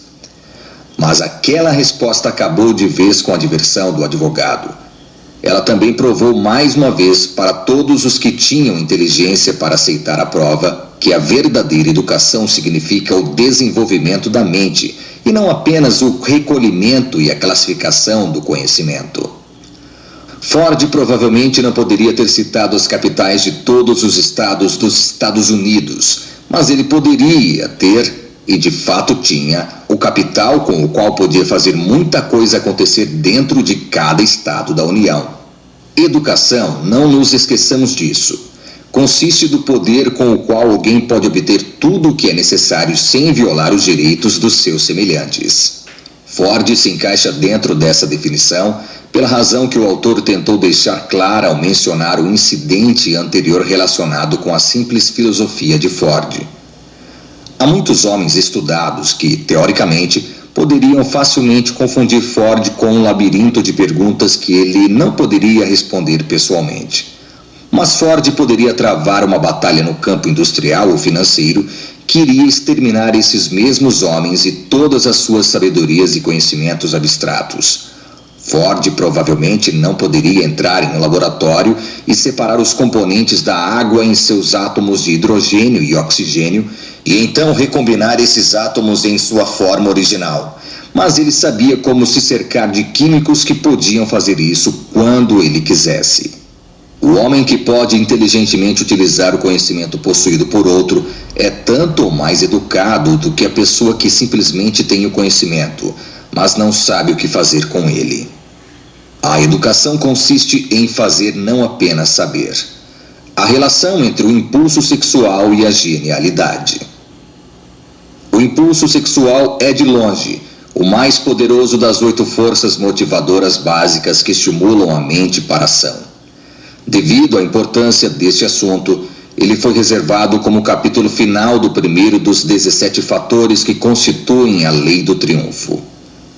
Mas aquela resposta acabou de vez com a diversão do advogado. Ela também provou mais uma vez para todos os que tinham inteligência para aceitar a prova que a verdadeira educação significa o desenvolvimento da mente e não apenas o recolhimento e a classificação do conhecimento. Ford provavelmente não poderia ter citado as capitais de todos os estados dos Estados Unidos, mas ele poderia ter, e de fato tinha, o capital com o qual podia fazer muita coisa acontecer dentro de cada estado da União. Educação, não nos esqueçamos disso, consiste do poder com o qual alguém pode obter tudo o que é necessário sem violar os direitos dos seus semelhantes. Ford se encaixa dentro dessa definição pela razão que o autor tentou deixar clara ao mencionar o incidente anterior relacionado com a simples filosofia de Ford. Há muitos homens estudados que, teoricamente, poderiam facilmente confundir Ford com um labirinto de perguntas que ele não poderia responder pessoalmente. Mas Ford poderia travar uma batalha no campo industrial ou financeiro que iria exterminar esses mesmos homens e todas as suas sabedorias e conhecimentos abstratos. Ford provavelmente não poderia entrar em um laboratório e separar os componentes da água em seus átomos de hidrogênio e oxigênio e então recombinar esses átomos em sua forma original. Mas ele sabia como se cercar de químicos que podiam fazer isso quando ele quisesse. O homem que pode inteligentemente utilizar o conhecimento possuído por outro é tanto mais educado do que a pessoa que simplesmente tem o conhecimento, mas não sabe o que fazer com ele. A educação consiste em fazer não apenas saber. A relação entre o impulso sexual e a genialidade. O impulso sexual é, de longe, o mais poderoso das 8 forças motivadoras básicas que estimulam a mente para a ação. Devido à importância deste assunto, ele foi reservado como capítulo final do primeiro dos 17 fatores que constituem a lei do triunfo.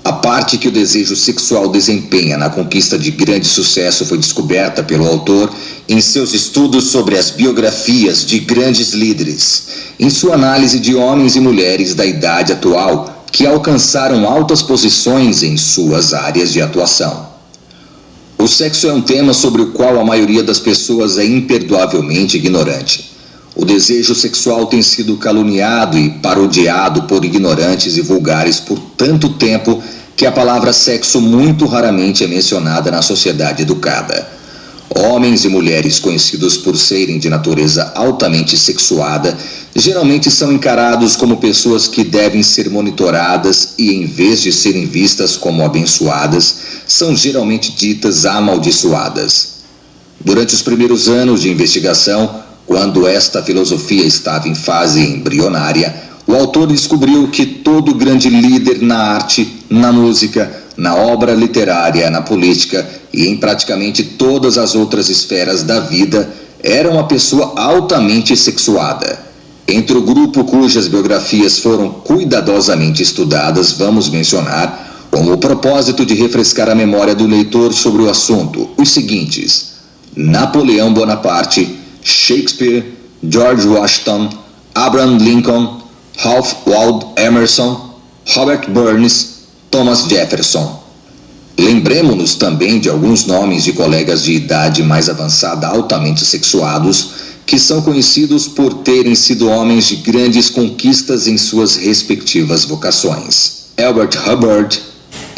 A parte que o desejo sexual desempenha na conquista de grande sucesso foi descoberta pelo autor em seus estudos sobre as biografias de grandes líderes, em sua análise de homens e mulheres da idade atual que alcançaram altas posições em suas áreas de atuação. O sexo é um tema sobre o qual a maioria das pessoas é imperdoavelmente ignorante. O desejo sexual tem sido caluniado e parodiado por ignorantes e vulgares por tanto tempo que a palavra sexo muito raramente é mencionada na sociedade educada. Homens e mulheres conhecidos por serem de natureza altamente sexuada geralmente são encarados como pessoas que devem ser monitoradas e, em vez de serem vistas como abençoadas, são geralmente ditas amaldiçoadas. Durante os primeiros anos de investigação, quando esta filosofia estava em fase embrionária, o autor descobriu que todo grande líder na arte, na música, na obra literária, na política e em praticamente todas as outras esferas da vida era uma pessoa altamente sexuada. Entre o grupo cujas biografias foram cuidadosamente estudadas, vamos mencionar, com o propósito de refrescar a memória do leitor sobre o assunto, os seguintes: Napoleão Bonaparte, Shakespeare, George Washington, Abraham Lincoln, Ralph Waldo Emerson, Robert Burns, Thomas Jefferson. Lembremos-nos também de alguns nomes de colegas de idade mais avançada altamente sexuados, que são conhecidos por terem sido homens de grandes conquistas em suas respectivas vocações. Albert Hubbard,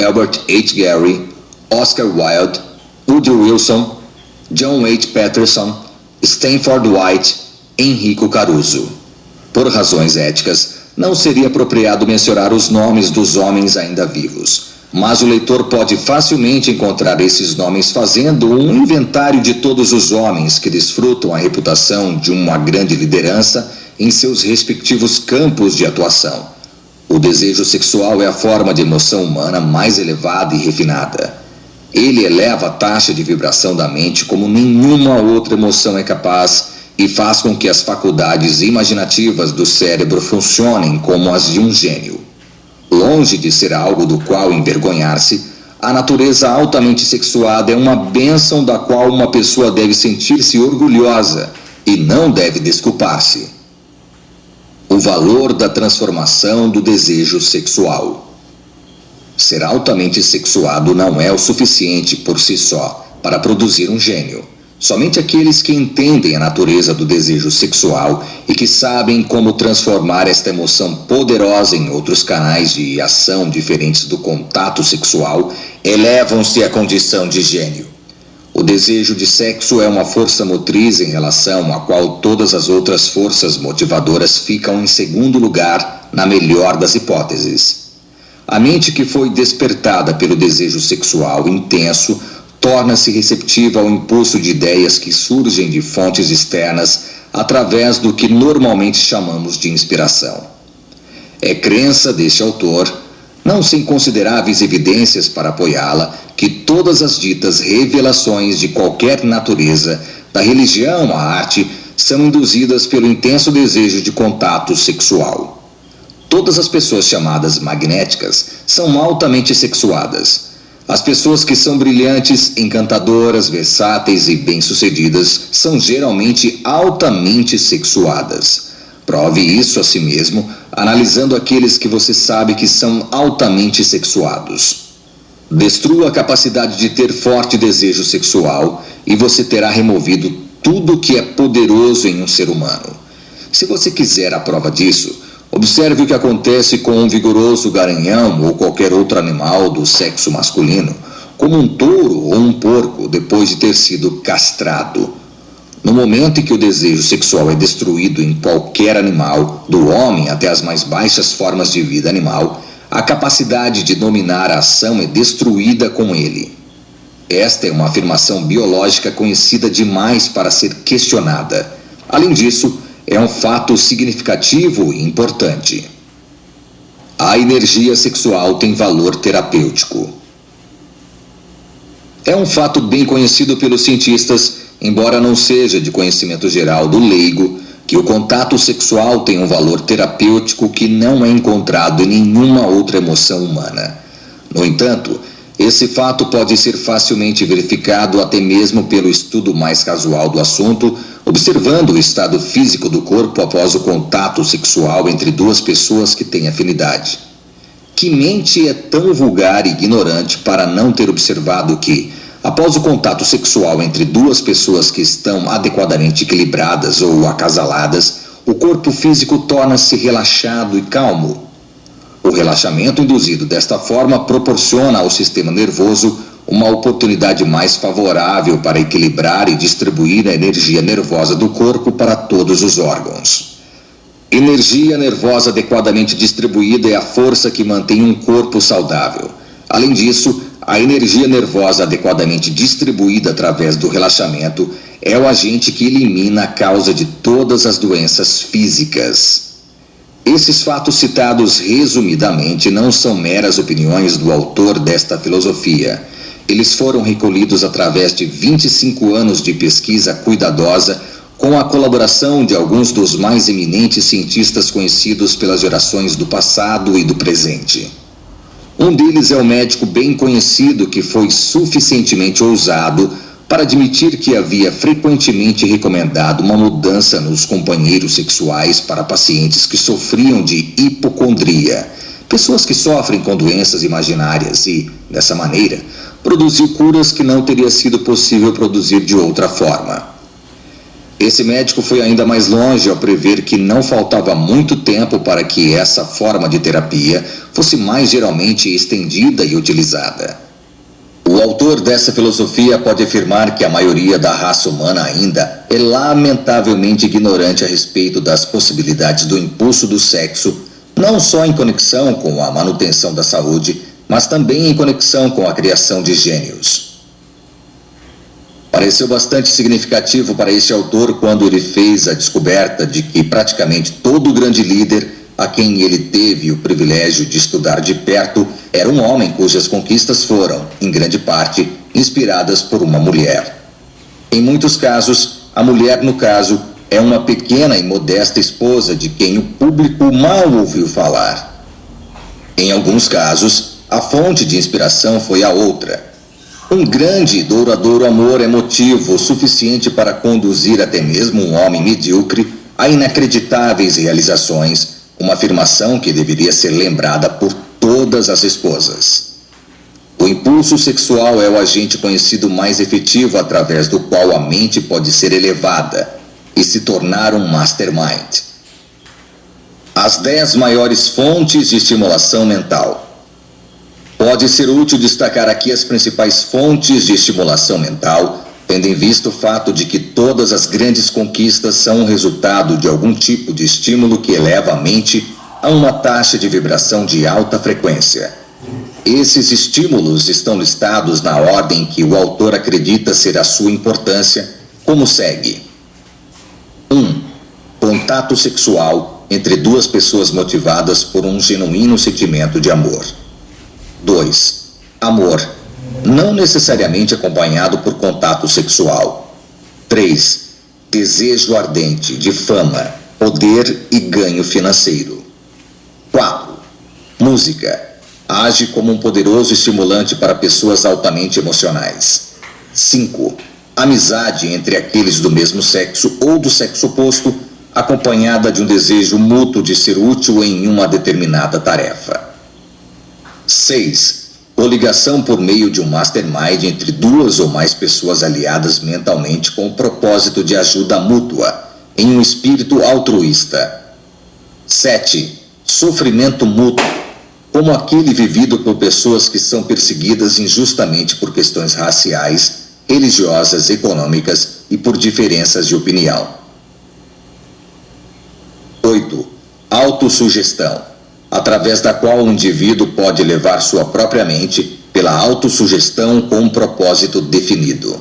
Albert H. Gary, Oscar Wilde, Woodrow Wilson, John H. Patterson, Stanford White, Enrico Caruso. Por razões éticas, não seria apropriado mencionar os nomes dos homens ainda vivos, mas o leitor pode facilmente encontrar esses nomes fazendo um inventário de todos os homens que desfrutam a reputação de uma grande liderança em seus respectivos campos de atuação. O desejo sexual é a forma de emoção humana mais elevada e refinada. Ele eleva a taxa de vibração da mente como nenhuma outra emoção é capaz e faz com que as faculdades imaginativas do cérebro funcionem como as de um gênio. Longe de ser algo do qual envergonhar-se, a natureza altamente sexuada é uma bênção da qual uma pessoa deve sentir-se orgulhosa e não deve desculpar-se. O valor da transformação do desejo sexual. Ser altamente sexuado não é o suficiente por si só para produzir um gênio. Somente aqueles que entendem a natureza do desejo sexual e que sabem como transformar esta emoção poderosa em outros canais de ação diferentes do contato sexual elevam-se à condição de gênio. O desejo de sexo é uma força motriz em relação à qual todas as outras forças motivadoras ficam em segundo lugar, na melhor das hipóteses. A mente que foi despertada pelo desejo sexual intenso torna-se receptiva ao impulso de ideias que surgem de fontes externas através do que normalmente chamamos de inspiração. É crença deste autor, não sem consideráveis evidências para apoiá-la, que todas as ditas revelações de qualquer natureza, da religião à arte, são induzidas pelo intenso desejo de contato sexual. Todas as pessoas chamadas magnéticas são altamente sexuadas. As pessoas que são brilhantes, encantadoras, versáteis e bem-sucedidas são geralmente altamente sexuadas. Prove isso a si mesmo, analisando aqueles que você sabe que são altamente sexuados. Destrua a capacidade de ter forte desejo sexual e você terá removido tudo que é poderoso em um ser humano. Se você quiser a prova disso, observe o que acontece com um vigoroso garanhão ou qualquer outro animal do sexo masculino, como um touro ou um porco depois de ter sido castrado. No momento em que o desejo sexual é destruído em qualquer animal, do homem até as mais baixas formas de vida animal, a capacidade de dominar a ação é destruída com ele. Esta é uma afirmação biológica conhecida demais para ser questionada. Além disso, é um fato significativo e importante. A energia sexual tem valor terapêutico. É um fato bem conhecido pelos cientistas, embora não seja de conhecimento geral do leigo, que o contato sexual tem um valor terapêutico que não é encontrado em nenhuma outra emoção humana. No entanto, esse fato pode ser facilmente verificado até mesmo pelo estudo mais casual do assunto, observando o estado físico do corpo após o contato sexual entre duas pessoas que têm afinidade. Que mente é tão vulgar e ignorante para não ter observado que, após o contato sexual entre duas pessoas que estão adequadamente equilibradas ou acasaladas, o corpo físico torna-se relaxado e calmo. O relaxamento induzido desta forma proporciona ao sistema nervoso uma oportunidade mais favorável para equilibrar e distribuir a energia nervosa do corpo para todos os órgãos. Energia nervosa adequadamente distribuída é a força que mantém um corpo saudável. Além disso, a energia nervosa adequadamente distribuída através do relaxamento é o agente que elimina a causa de todas as doenças físicas. Esses fatos citados resumidamente não são meras opiniões do autor desta filosofia. Eles foram recolhidos através de 25 anos de pesquisa cuidadosa com a colaboração de alguns dos mais eminentes cientistas conhecidos pelas gerações do passado e do presente. Um deles é o médico bem conhecido que foi suficientemente ousado para admitir que havia frequentemente recomendado uma mudança nos companheiros sexuais para pacientes que sofriam de hipocondria, pessoas que sofrem com doenças imaginárias e, dessa maneira, produziu curas que não teria sido possível produzir de outra forma. Esse médico foi ainda mais longe ao prever que não faltava muito tempo para que essa forma de terapia fosse mais geralmente estendida e utilizada. O autor dessa filosofia pode afirmar que a maioria da raça humana ainda é lamentavelmente ignorante a respeito das possibilidades do impulso do sexo, não só em conexão com a manutenção da saúde, mas também em conexão com a criação de gênios. Pareceu bastante significativo para este autor quando ele fez a descoberta de que praticamente todo grande líder a quem ele teve o privilégio de estudar de perto era um homem cujas conquistas foram, em grande parte, inspiradas por uma mulher. Em muitos casos, a mulher, no caso, é uma pequena e modesta esposa de quem o público mal ouviu falar. Em alguns casos, a fonte de inspiração foi a outra. Um grande e douradouro amor é motivo suficiente para conduzir até mesmo um homem medíocre a inacreditáveis realizações, uma afirmação que deveria ser lembrada por todas as esposas. O impulso sexual é o agente conhecido mais efetivo através do qual a mente pode ser elevada e se tornar um mastermind. As 10 maiores fontes de estimulação mental. Pode ser útil destacar aqui as principais fontes de estimulação mental tendo em vista o fato de que todas as grandes conquistas são o resultado de algum tipo de estímulo que eleva a mente a uma taxa de vibração de alta frequência. Esses estímulos estão listados na ordem que o autor acredita ser a sua importância, como segue: 1. Contato sexual entre duas pessoas motivadas por um genuíno sentimento de amor. 2. Amor, não necessariamente acompanhado por contato sexual. 3. Desejo ardente de fama, poder e ganho financeiro. 4. Música, age como um poderoso estimulante para pessoas altamente emocionais. 5. Amizade entre aqueles do mesmo sexo ou do sexo oposto, acompanhada de um desejo mútuo de ser útil em uma determinada tarefa. 6. Coligação por meio de um mastermind entre duas ou mais pessoas aliadas mentalmente com o propósito de ajuda mútua, em um espírito altruísta. 7. Sofrimento mútuo, como aquele vivido por pessoas que são perseguidas injustamente por questões raciais, religiosas, econômicas e por diferenças de opinião. 8. Autossugestão, através da qual o indivíduo pode levar sua própria mente pela autossugestão com um propósito definido.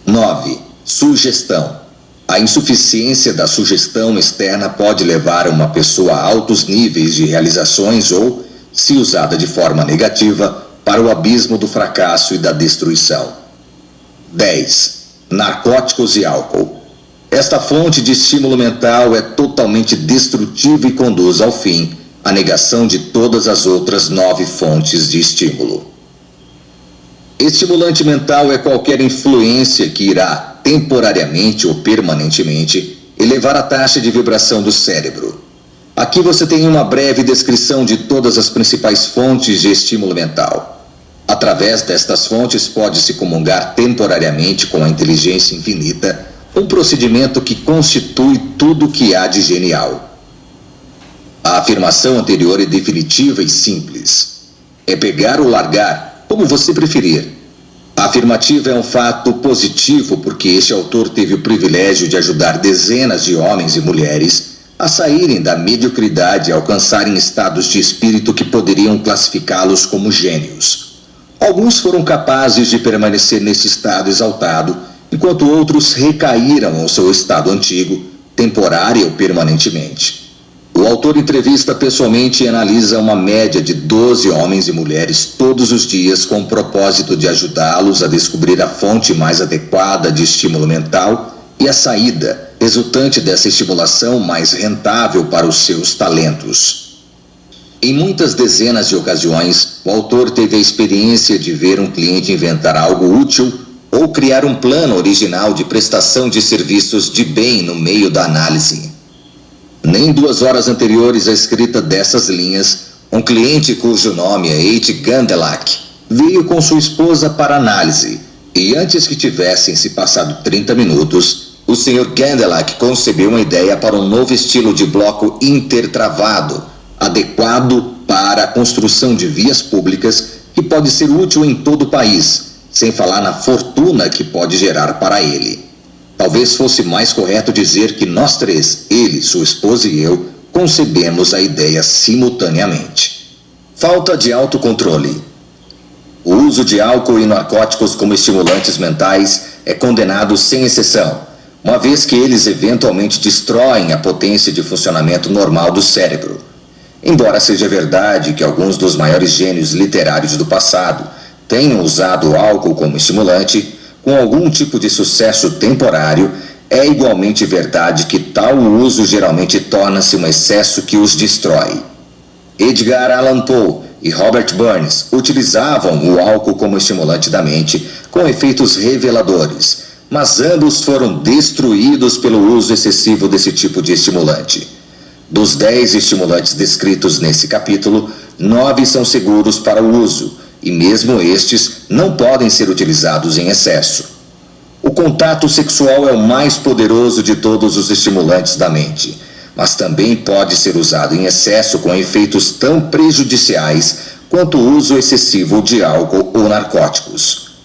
9. Sugestão. A insuficiência da sugestão externa pode levar uma pessoa a altos níveis de realizações ou, se usada de forma negativa, para o abismo do fracasso e da destruição. 10. Narcóticos e álcool. Esta fonte de estímulo mental é totalmente destrutiva e conduz ao fim a negação de todas as outras 9 fontes de estímulo. Estimulante mental é qualquer influência que irá, temporariamente ou permanentemente, elevar a taxa de vibração do cérebro. Aqui você tem uma breve descrição de todas as principais fontes de estímulo mental. Através destas fontes pode-se comungar temporariamente com a inteligência infinita, um procedimento que constitui tudo o que há de genial. A afirmação anterior é definitiva e simples. É pegar ou largar, como você preferir. A afirmativa é um fato positivo porque este autor teve o privilégio de ajudar dezenas de homens e mulheres a saírem da mediocridade e alcançarem estados de espírito que poderiam classificá-los como gênios. Alguns foram capazes de permanecer nesse estado exaltado, enquanto outros recaíram ao seu estado antigo, temporário ou permanentemente. O autor entrevista pessoalmente e analisa uma média de 12 homens e mulheres todos os dias com o propósito de ajudá-los a descobrir a fonte mais adequada de estímulo mental e a saída resultante dessa estimulação mais rentável para os seus talentos. Em muitas dezenas de ocasiões, o autor teve a experiência de ver um cliente inventar algo útil ou criar um plano original de prestação de serviços de bem no meio da análise. Nem 2 horas anteriores à escrita dessas linhas, um cliente cujo nome é H. Gandelak veio com sua esposa para análise, e antes que tivessem se passado 30 minutos, o Sr. Gandelak concebeu uma ideia para um novo estilo de bloco intertravado, adequado para a construção de vias públicas que pode ser útil em todo o país, sem falar na fortuna que pode gerar para ele. Talvez fosse mais correto dizer que nós três, ele, sua esposa e eu, concebemos a ideia simultaneamente. Falta de autocontrole. O uso de álcool e narcóticos como estimulantes mentais é condenado sem exceção, uma vez que eles eventualmente destroem a potência de funcionamento normal do cérebro. Embora seja verdade que alguns dos maiores gênios literários do passado tenham usado o álcool como estimulante, com algum tipo de sucesso temporário, é igualmente verdade que tal uso geralmente torna-se um excesso que os destrói. Edgar Allan Poe e Robert Burns utilizavam o álcool como estimulante da mente, com efeitos reveladores, mas ambos foram destruídos pelo uso excessivo desse tipo de estimulante. Dos 10 estimulantes descritos nesse capítulo, 9 são seguros para o uso, e mesmo estes não podem ser utilizados em excesso. O contato sexual é o mais poderoso de todos os estimulantes da mente, mas também pode ser usado em excesso com efeitos tão prejudiciais quanto o uso excessivo de álcool ou narcóticos.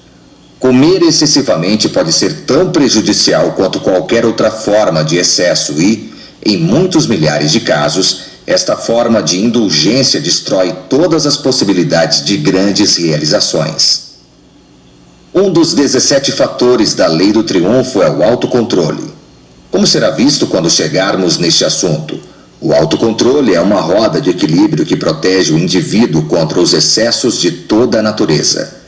Comer excessivamente pode ser tão prejudicial quanto qualquer outra forma de excesso e, em muitos milhares de casos, esta forma de indulgência destrói todas as possibilidades de grandes realizações. Um dos 17 fatores da lei do triunfo é o autocontrole. Como será visto quando chegarmos neste assunto? O autocontrole é uma roda de equilíbrio que protege o indivíduo contra os excessos de toda a natureza.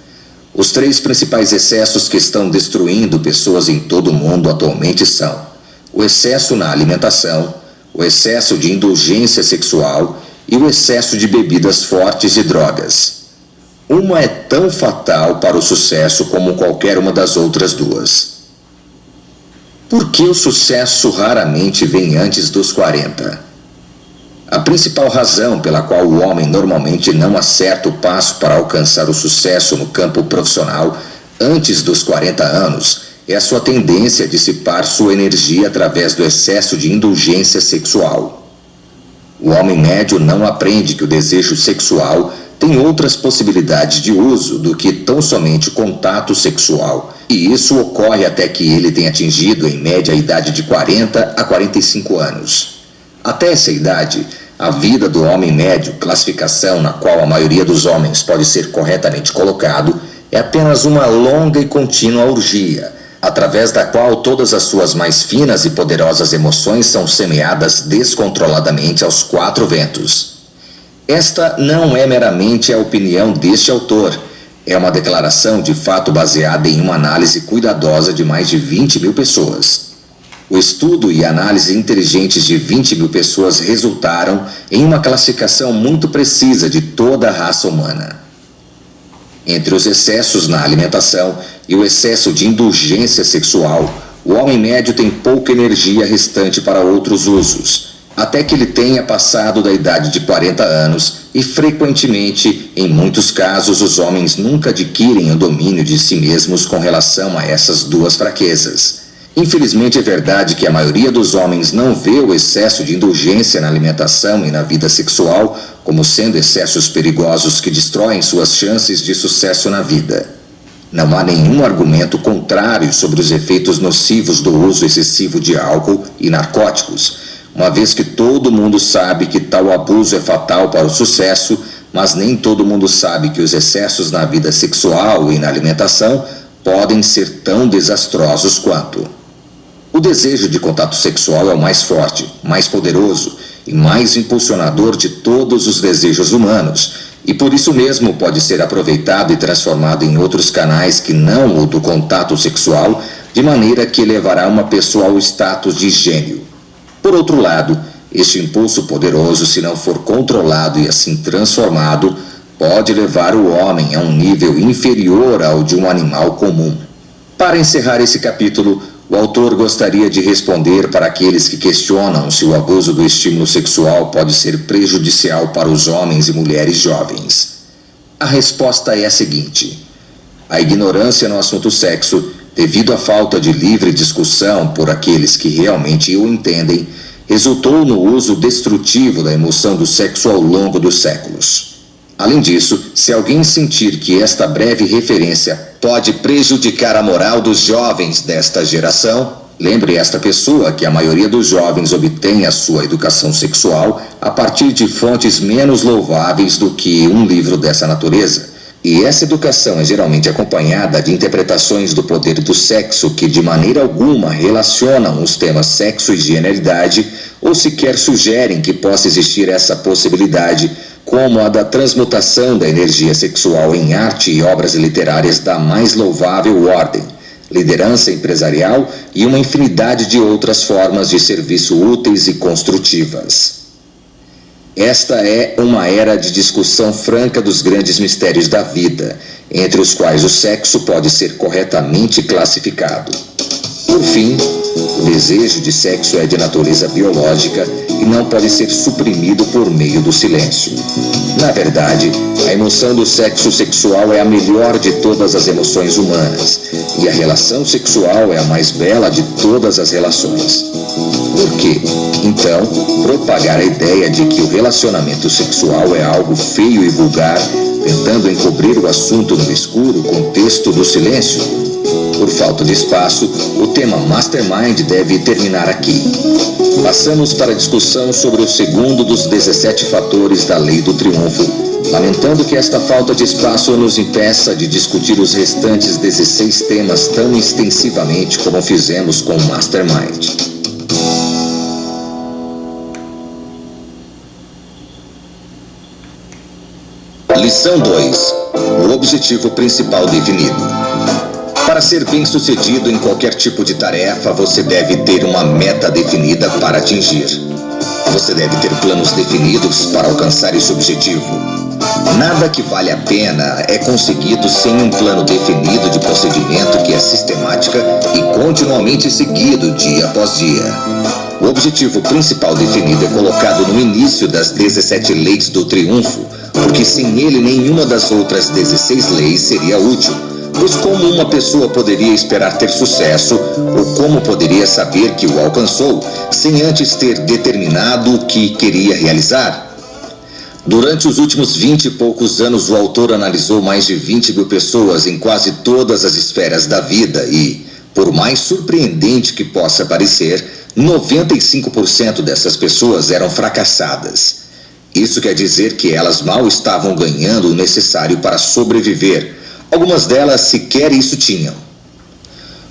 Os 3 principais excessos que estão destruindo pessoas em todo o mundo atualmente são o excesso na alimentação, o excesso de indulgência sexual e o excesso de bebidas fortes e drogas. Uma é tão fatal para o sucesso como qualquer uma das outras duas. Por que o sucesso raramente vem antes dos 40? A principal razão pela qual o homem normalmente não acerta o passo para alcançar o sucesso no campo profissional antes dos 40 anos é a sua tendência a dissipar sua energia através do excesso de indulgência sexual. O homem médio não aprende que o desejo sexual tem outras possibilidades de uso do que tão somente o contato sexual, e isso ocorre até que ele tenha atingido em média a idade de 40 a 45 anos. Até essa idade, a vida do homem médio, classificação na qual a maioria dos homens pode ser corretamente colocado, é apenas uma longa e contínua orgia, através da qual todas as suas mais finas e poderosas emoções são semeadas descontroladamente aos 4 ventos. Esta não é meramente a opinião deste autor, é uma declaração de fato baseada em uma análise cuidadosa de mais de 20 mil pessoas. O estudo e análise inteligentes de 20 mil pessoas resultaram em uma classificação muito precisa de toda a raça humana. Entre os excessos na alimentação e o excesso de indulgência sexual, o homem médio tem pouca energia restante para outros usos, até que ele tenha passado da idade de 40 anos e, frequentemente, em muitos casos, os homens nunca adquirem o domínio de si mesmos com relação a essas duas fraquezas. Infelizmente, é verdade que a maioria dos homens não vê o excesso de indulgência na alimentação e na vida sexual como sendo excessos perigosos que destroem suas chances de sucesso na vida. Não há nenhum argumento contrário sobre os efeitos nocivos do uso excessivo de álcool e narcóticos, uma vez que todo mundo sabe que tal abuso é fatal para o sucesso, mas nem todo mundo sabe que os excessos na vida sexual e na alimentação podem ser tão desastrosos quanto. O desejo de contato sexual é o mais forte, mais poderoso e mais impulsionador de todos os desejos humanos, e por isso mesmo pode ser aproveitado e transformado em outros canais que não o do contato sexual, de maneira que levará uma pessoa ao status de gênio. Por outro lado, este impulso poderoso, se não for controlado e assim transformado, pode levar o homem a um nível inferior ao de um animal comum. Para encerrar esse capítulo, o autor gostaria de responder para aqueles que questionam se o abuso do estímulo sexual pode ser prejudicial para os homens e mulheres jovens. A resposta é a seguinte: a ignorância no assunto sexo, devido à falta de livre discussão por aqueles que realmente o entendem, resultou no uso destrutivo da emoção do sexo ao longo dos séculos. Além disso, se alguém sentir que esta breve referência pode prejudicar a moral dos jovens desta geração, lembre esta pessoa que a maioria dos jovens obtém a sua educação sexual a partir de fontes menos louváveis do que um livro dessa natureza. E essa educação é geralmente acompanhada de interpretações do poder do sexo que de maneira alguma relacionam os temas sexo e genialidade ou sequer sugerem que possa existir essa possibilidade, como a da transmutação da energia sexual em arte e obras literárias da mais louvável ordem, liderança empresarial e uma infinidade de outras formas de serviço úteis e construtivas. Esta é uma era de discussão franca dos grandes mistérios da vida, entre os quais o sexo pode ser corretamente classificado. Por fim, o desejo de sexo é de natureza biológica e não pode ser suprimido por meio do silêncio. Na verdade, a emoção do sexo sexual é a melhor de todas as emoções humanas, e a relação sexual é a mais bela de todas as relações. Por quê, então, propagar a ideia de que o relacionamento sexual é algo feio e vulgar, tentando encobrir o assunto no escuro com o texto do silêncio? Por falta de espaço, o tema Mastermind deve terminar aqui. Passamos para a discussão sobre o segundo dos 17 fatores da Lei do Triunfo, lamentando que esta falta de espaço nos impeça de discutir os restantes 16 temas tão extensivamente como fizemos com o Mastermind. Lição 2. O objetivo principal definido. Para ser bem-sucedido em qualquer tipo de tarefa, você deve ter uma meta definida para atingir. Você deve ter planos definidos para alcançar esse objetivo. Nada que vale a pena é conseguido sem um plano definido de procedimento que é sistemática e continuamente seguido dia após dia. O objetivo principal definido é colocado no início das 17 leis do triunfo, porque sem ele nenhuma das outras 16 leis seria útil. Pois como uma pessoa poderia esperar ter sucesso, ou como poderia saber que o alcançou, sem antes ter determinado o que queria realizar? Durante os últimos 20 e poucos anos, o autor analisou mais de 20 mil pessoas em quase todas as esferas da vida e, por mais surpreendente que possa parecer, 95% dessas pessoas eram fracassadas. Isso quer dizer que elas mal estavam ganhando o necessário para sobreviver. Algumas delas sequer isso tinham.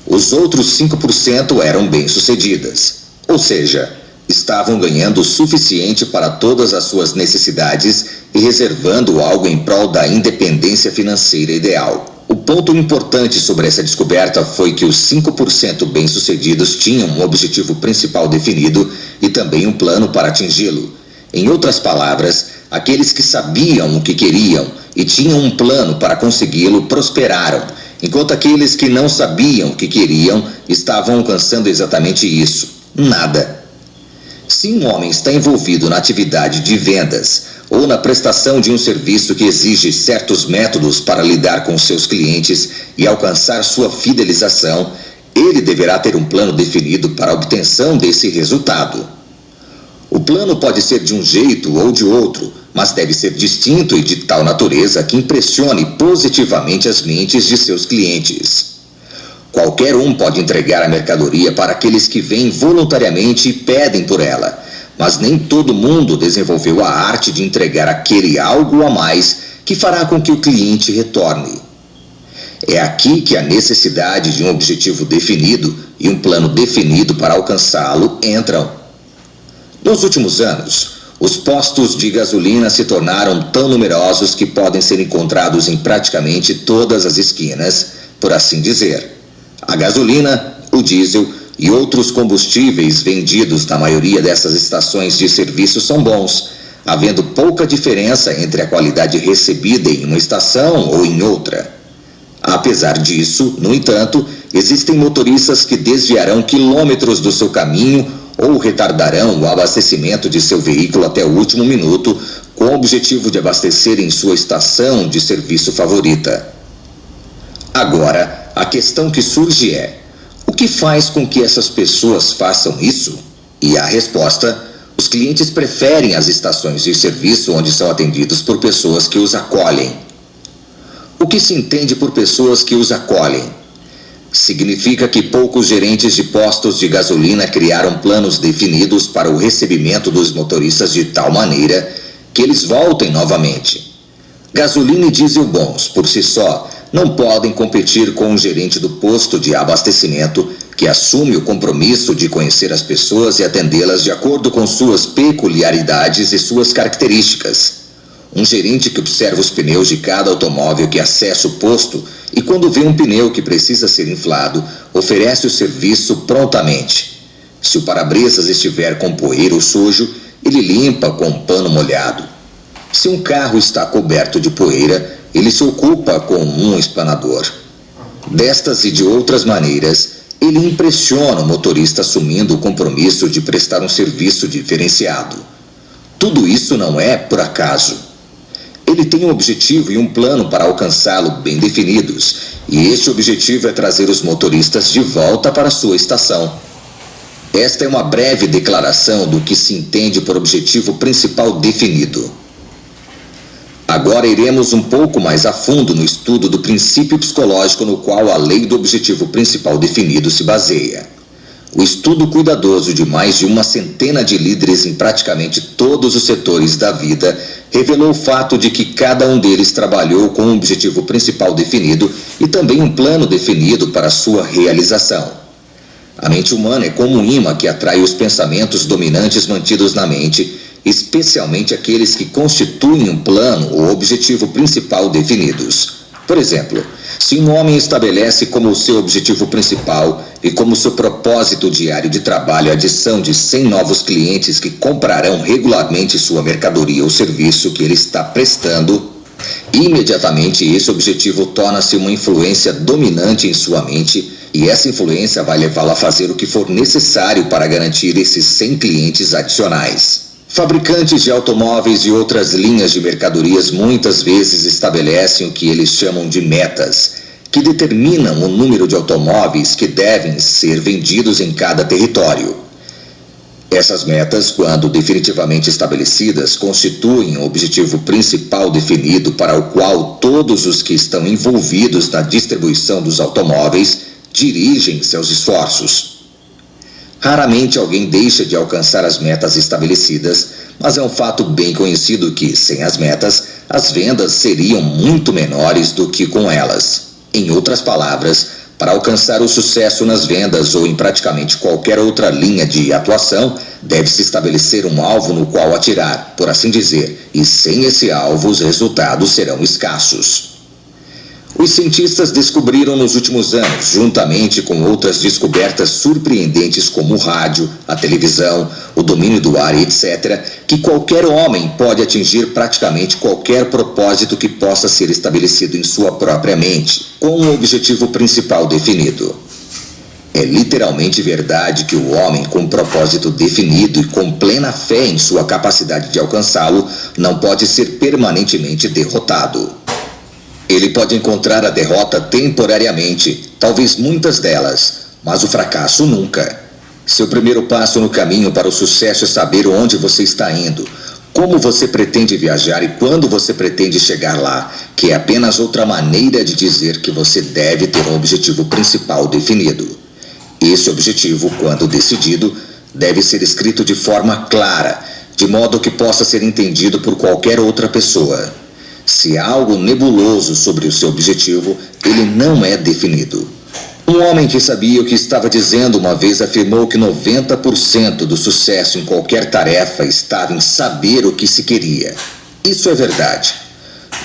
Os outros 5% eram bem-sucedidas, ou seja, estavam ganhando o suficiente para todas as suas necessidades e reservando algo em prol da independência financeira ideal. O ponto importante sobre essa descoberta foi que os 5% bem-sucedidos tinham um objetivo principal definido e também um plano para atingi-lo. Em outras palavras, aqueles que sabiam o que queriam e tinham um plano para consegui-lo prosperaram, enquanto aqueles que não sabiam o que queriam estavam alcançando exatamente isso: nada. Se um homem está envolvido na atividade de vendas ou na prestação de um serviço que exige certos métodos para lidar com seus clientes e alcançar sua fidelização, ele deverá ter um plano definido para a obtenção desse resultado. O plano pode ser de um jeito ou de outro, mas deve ser distinto e de tal natureza que impressione positivamente as mentes de seus clientes. Qualquer um pode entregar a mercadoria para aqueles que vêm voluntariamente e pedem por ela, mas nem todo mundo desenvolveu a arte de entregar aquele algo a mais que fará com que o cliente retorne. É aqui que a necessidade de um objetivo definido e um plano definido para alcançá-lo entram. Nos últimos anos, os postos de gasolina se tornaram tão numerosos que podem ser encontrados em praticamente todas as esquinas, por assim dizer. A gasolina, o diesel e outros combustíveis vendidos na maioria dessas estações de serviço são bons, havendo pouca diferença entre a qualidade recebida em uma estação ou em outra. Apesar disso, no entanto, existem motoristas que desviarão quilômetros do seu caminho ou retardarão o abastecimento de seu veículo até o último minuto com o objetivo de abastecer em sua estação de serviço favorita. Agora, a questão que surge é: o que faz com que essas pessoas façam isso? E a resposta: os clientes preferem as estações de serviço onde são atendidos por pessoas que os acolhem. O que se entende por pessoas que os acolhem? Significa que poucos gerentes de postos de gasolina criaram planos definidos para o recebimento dos motoristas de tal maneira que eles voltem novamente. Gasolina e diesel bons, por si só, não podem competir com um gerente do posto de abastecimento que assume o compromisso de conhecer as pessoas e atendê-las de acordo com suas peculiaridades e suas características. Um gerente que observa os pneus de cada automóvel que acessa o posto e, quando vê um pneu que precisa ser inflado, oferece o serviço prontamente. Se o para-brisas estiver com poeira ou sujo, ele limpa com um pano molhado. Se um carro está coberto de poeira, ele se ocupa com um espanador. Destas e de outras maneiras, ele impressiona o motorista assumindo o compromisso de prestar um serviço diferenciado. Tudo isso não é por acaso. Ele tem um objetivo e um plano para alcançá-lo bem definidos, e este objetivo é trazer os motoristas de volta para sua estação. Esta é uma breve declaração do que se entende por objetivo principal definido. Agora iremos um pouco mais a fundo no estudo do princípio psicológico no qual a lei do objetivo principal definido se baseia. O estudo cuidadoso de mais de uma centena de líderes em praticamente todos os setores da vida revelou o fato de que cada um deles trabalhou com um objetivo principal definido e também um plano definido para sua realização. A mente humana é como um imã que atrai os pensamentos dominantes mantidos na mente, especialmente aqueles que constituem um plano ou objetivo principal definidos. Por exemplo, se um homem estabelece como seu objetivo principal e como seu propósito diário de trabalho a adição de 100 novos clientes que comprarão regularmente sua mercadoria ou serviço que ele está prestando, imediatamente esse objetivo torna-se uma influência dominante em sua mente e essa influência vai levá-lo a fazer o que for necessário para garantir esses 100 clientes adicionais. Fabricantes de automóveis e outras linhas de mercadorias muitas vezes estabelecem o que eles chamam de metas, que determinam o número de automóveis que devem ser vendidos em cada território. Essas metas, quando definitivamente estabelecidas, constituem o objetivo principal definido para o qual todos os que estão envolvidos na distribuição dos automóveis dirigem seus esforços. Raramente alguém deixa de alcançar as metas estabelecidas, mas é um fato bem conhecido que, sem as metas, as vendas seriam muito menores do que com elas. Em outras palavras, para alcançar o sucesso nas vendas ou em praticamente qualquer outra linha de atuação, deve-se estabelecer um alvo no qual atirar, por assim dizer, e sem esse alvo os resultados serão escassos. Os cientistas descobriram nos últimos anos, juntamente com outras descobertas surpreendentes como o rádio, a televisão, o domínio do ar e etc., que qualquer homem pode atingir praticamente qualquer propósito que possa ser estabelecido em sua própria mente, com um objetivo principal definido. É literalmente verdade que o homem com um propósito definido e com plena fé em sua capacidade de alcançá-lo não pode ser permanentemente derrotado. Ele pode encontrar a derrota temporariamente, talvez muitas delas, mas o fracasso nunca. Seu primeiro passo no caminho para o sucesso é saber onde você está indo, como você pretende viajar e quando você pretende chegar lá, que é apenas outra maneira de dizer que você deve ter um objetivo principal definido. Esse objetivo, quando decidido, deve ser escrito de forma clara, de modo que possa ser entendido por qualquer outra pessoa. Se há algo nebuloso sobre o seu objetivo, ele não é definido. Um homem que sabia o que estava dizendo uma vez afirmou que 90% do sucesso em qualquer tarefa estava em saber o que se queria. Isso é verdade.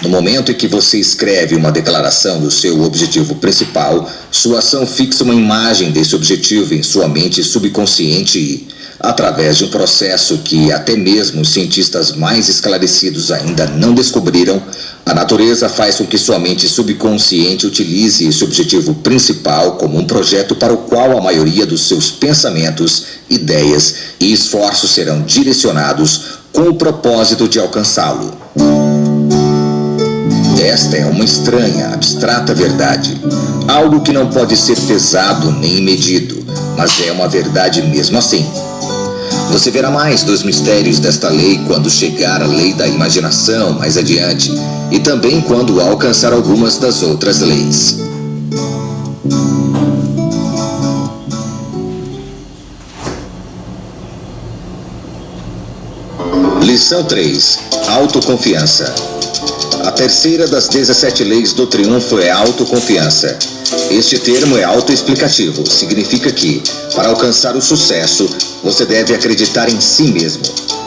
No momento em que você escreve uma declaração do seu objetivo principal, sua ação fixa uma imagem desse objetivo em sua mente subconsciente e, através de um processo que até mesmo os cientistas mais esclarecidos ainda não descobriram, a natureza faz com que sua mente subconsciente utilize esse objetivo principal como um projeto para o qual a maioria dos seus pensamentos, ideias e esforços serão direcionados com o propósito de alcançá-lo. Esta é uma estranha, abstrata verdade, algo que não pode ser pesado nem medido, mas é uma verdade mesmo assim. Você verá mais dos mistérios desta lei quando chegar à lei da imaginação mais adiante e também quando alcançar algumas das outras leis. Lição 3. Autoconfiança. A terceira das 17 leis do triunfo é a autoconfiança. Este termo é autoexplicativo, significa que, para alcançar o sucesso, você deve acreditar em si mesmo.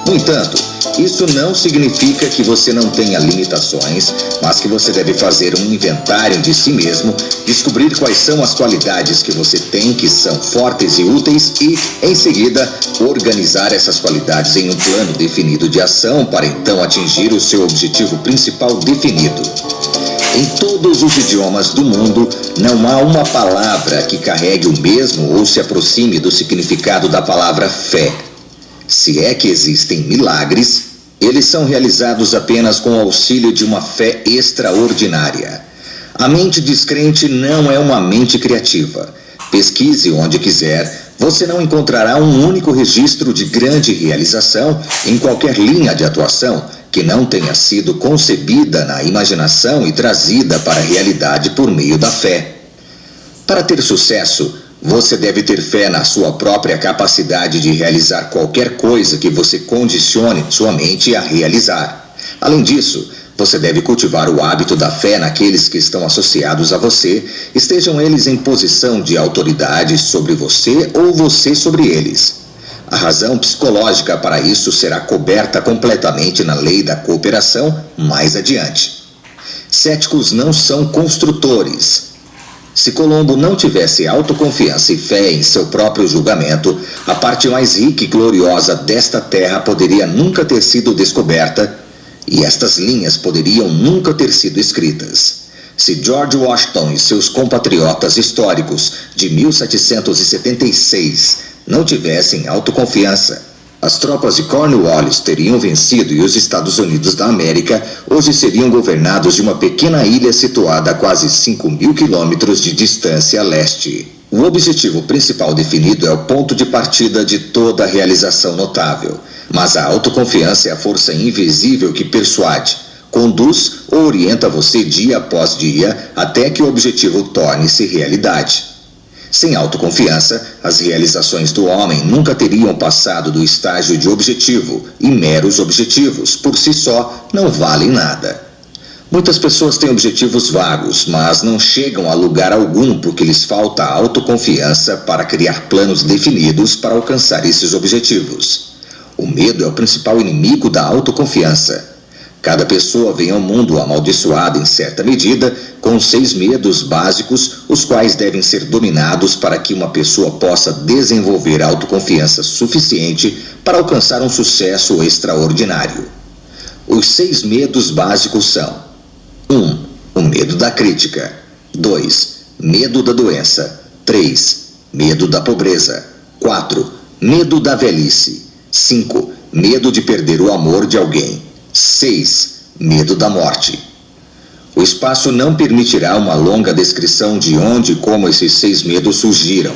No entanto, isso não significa que você não tenha limitações, mas que você deve fazer um inventário de si mesmo, descobrir quais são as qualidades que você tem que são fortes e úteis e, em seguida, organizar essas qualidades em um plano definido de ação para então atingir o seu objetivo principal definido. Em todos os idiomas do mundo, não há uma palavra que carregue o mesmo ou se aproxime do significado da palavra fé. Se é que existem milagres, eles são realizados apenas com o auxílio de uma fé extraordinária. A mente descrente não é uma mente criativa. Pesquise onde quiser, você não encontrará um único registro de grande realização em qualquer linha de atuação que não tenha sido concebida na imaginação e trazida para a realidade por meio da fé. Para ter sucesso, você deve ter fé na sua própria capacidade de realizar qualquer coisa que você condicione sua mente a realizar. Além disso, você deve cultivar o hábito da fé naqueles que estão associados a você, estejam eles em posição de autoridade sobre você ou você sobre eles. A razão psicológica para isso será coberta completamente na lei da cooperação mais adiante. Céticos não são construtores. Se Colombo não tivesse autoconfiança e fé em seu próprio julgamento, a parte mais rica e gloriosa desta terra poderia nunca ter sido descoberta, e estas linhas poderiam nunca ter sido escritas. Se George Washington e seus compatriotas históricos de 1776 não tivessem autoconfiança, as tropas de Cornwallis teriam vencido e os Estados Unidos da América hoje seriam governados de uma pequena ilha situada a quase 5.000 quilômetros de distância a leste. O objetivo principal definido é o ponto de partida de toda realização notável, mas a autoconfiança é a força invisível que persuade, conduz ou orienta você dia após dia até que o objetivo torne-se realidade. Sem autoconfiança, as realizações do homem nunca teriam passado do estágio de objetivo, e meros objetivos, por si só, não valem nada. Muitas pessoas têm objetivos vagos, mas não chegam a lugar algum porque lhes falta autoconfiança para criar planos definidos para alcançar esses objetivos. O medo é o principal inimigo da autoconfiança. Cada pessoa vem ao mundo amaldiçoada em certa medida, com 6 medos básicos, os quais devem ser dominados para que uma pessoa possa desenvolver autoconfiança suficiente para alcançar um sucesso extraordinário. Os 6 medos básicos são: 1. O medo da crítica. 2. Medo da doença. 3. Medo da pobreza. 4. Medo da velhice. 5. Medo de perder o amor de alguém. 6. Medo da morte. O espaço não permitirá uma longa descrição de onde e como esses 6 medos surgiram.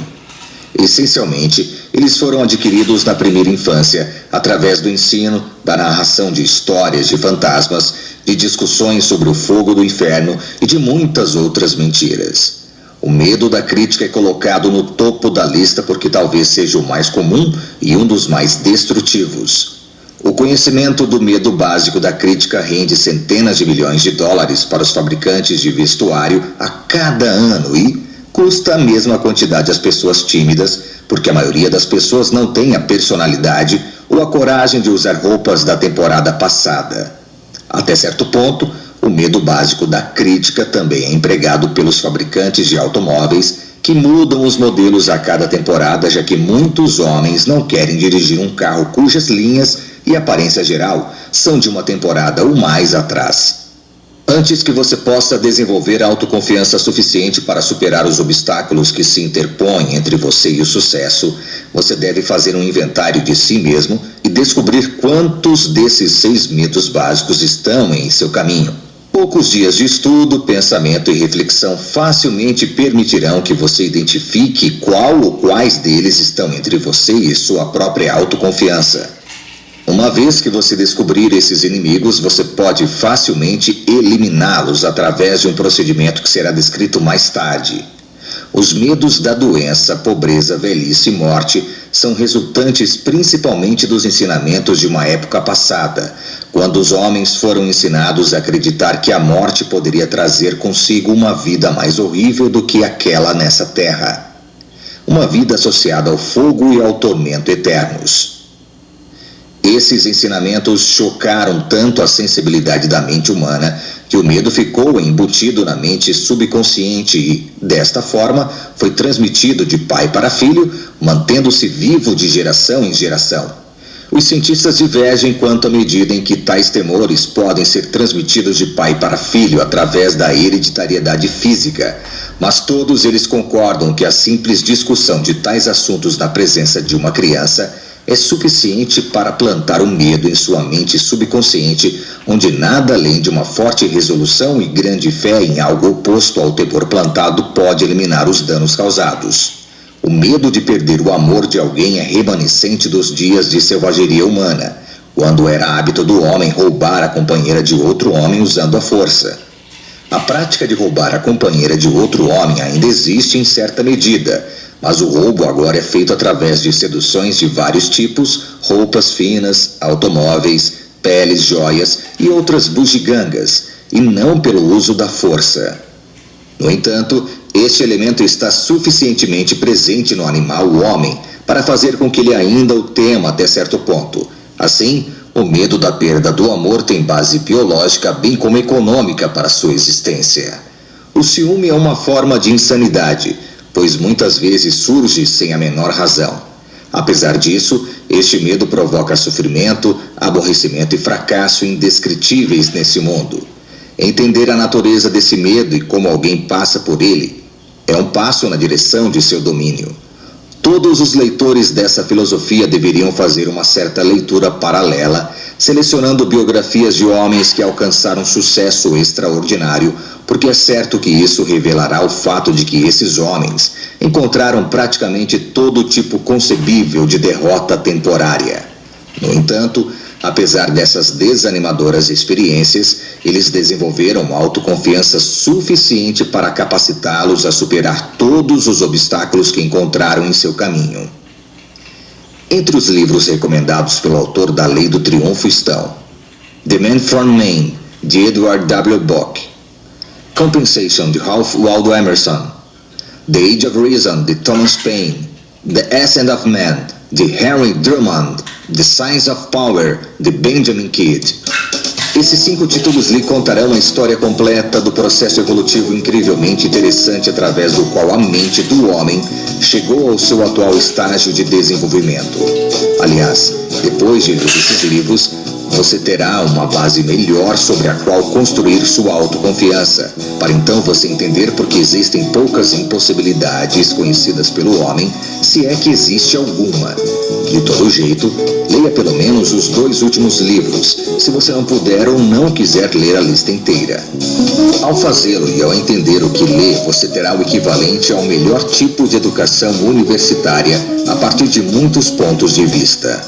Essencialmente, eles foram adquiridos na primeira infância, através do ensino, da narração de histórias de fantasmas, de discussões sobre o fogo do inferno e de muitas outras mentiras. O medo da crítica é colocado no topo da lista porque talvez seja o mais comum e um dos mais destrutivos. O conhecimento do medo básico da crítica rende centenas de milhões de dólares para os fabricantes de vestuário a cada ano e custa a mesma quantidade às pessoas tímidas, porque a maioria das pessoas não tem a personalidade ou a coragem de usar roupas da temporada passada. Até certo ponto, o medo básico da crítica também é empregado pelos fabricantes de automóveis que mudam os modelos a cada temporada, já que muitos homens não querem dirigir um carro cujas linhas e aparência geral são de uma temporada ou mais atrás. Antes que você possa desenvolver autoconfiança suficiente para superar os obstáculos que se interpõem entre você e o sucesso, você deve fazer um inventário de si mesmo e descobrir quantos desses 6 medos básicos estão em seu caminho. Poucos dias de estudo, pensamento e reflexão facilmente permitirão que você identifique qual ou quais deles estão entre você e sua própria autoconfiança. Uma vez que você descobrir esses inimigos, você pode facilmente eliminá-los através de um procedimento que será descrito mais tarde. Os medos da doença, pobreza, velhice e morte são resultantes principalmente dos ensinamentos de uma época passada, quando os homens foram ensinados a acreditar que a morte poderia trazer consigo uma vida mais horrível do que aquela nessa terra. Uma vida associada ao fogo e ao tormento eternos. Esses ensinamentos chocaram tanto a sensibilidade da mente humana que o medo ficou embutido na mente subconsciente e, desta forma, foi transmitido de pai para filho, mantendo-se vivo de geração em geração. Os cientistas divergem quanto à medida em que tais temores podem ser transmitidos de pai para filho através da hereditariedade física, mas todos eles concordam que a simples discussão de tais assuntos na presença de uma criança é suficiente para plantar o medo em sua mente subconsciente, onde nada além de uma forte resolução e grande fé em algo oposto ao temor plantado pode eliminar os danos causados. O medo de perder o amor de alguém é remanescente dos dias de selvageria humana, quando era hábito do homem roubar a companheira de outro homem usando a força. A prática de roubar a companheira de outro homem ainda existe em certa medida, mas o roubo agora é feito através de seduções de vários tipos, roupas finas, automóveis, peles, joias e outras bugigangas, e não pelo uso da força. No entanto, este elemento está suficientemente presente no animal, o homem, para fazer com que ele ainda o tema até certo ponto. Assim, o medo da perda do amor tem base biológica bem como econômica para sua existência. O ciúme é uma forma de insanidade, pois muitas vezes surge sem a menor razão. Apesar disso, este medo provoca sofrimento, aborrecimento e fracasso indescritíveis nesse mundo. Entender a natureza desse medo e como alguém passa por ele é um passo na direção de seu domínio. Todos os leitores dessa filosofia deveriam fazer uma certa leitura paralela, selecionando biografias de homens que alcançaram sucesso extraordinário, porque é certo que isso revelará o fato de que esses homens encontraram praticamente todo tipo concebível de derrota temporária. No entanto, apesar dessas desanimadoras experiências, eles desenvolveram uma autoconfiança suficiente para capacitá-los a superar todos os obstáculos que encontraram em seu caminho. Entre os livros recomendados pelo autor da Lei do Triunfo estão The Man from Maine, de Edward W. Bock, Compensation, de Ralph Waldo Emerson, The Age of Reason, de Thomas Paine, The Ascent of Man, de Henry Drummond, The Science of Power, de Benjamin Kidd. Esses 5 títulos lhe contarão a história completa do processo evolutivo incrivelmente interessante através do qual a mente do homem chegou ao seu atual estágio de desenvolvimento. Aliás, depois de ler esses livros, você terá uma base melhor sobre a qual construir sua autoconfiança, para então você entender por que existem poucas impossibilidades conhecidas pelo homem, se é que existe alguma. De todo jeito, leia pelo menos os 2 últimos livros, se você não puder ou não quiser ler a lista inteira. Ao fazê-lo e ao entender o que lê, você terá o equivalente ao melhor tipo de educação universitária a partir de muitos pontos de vista.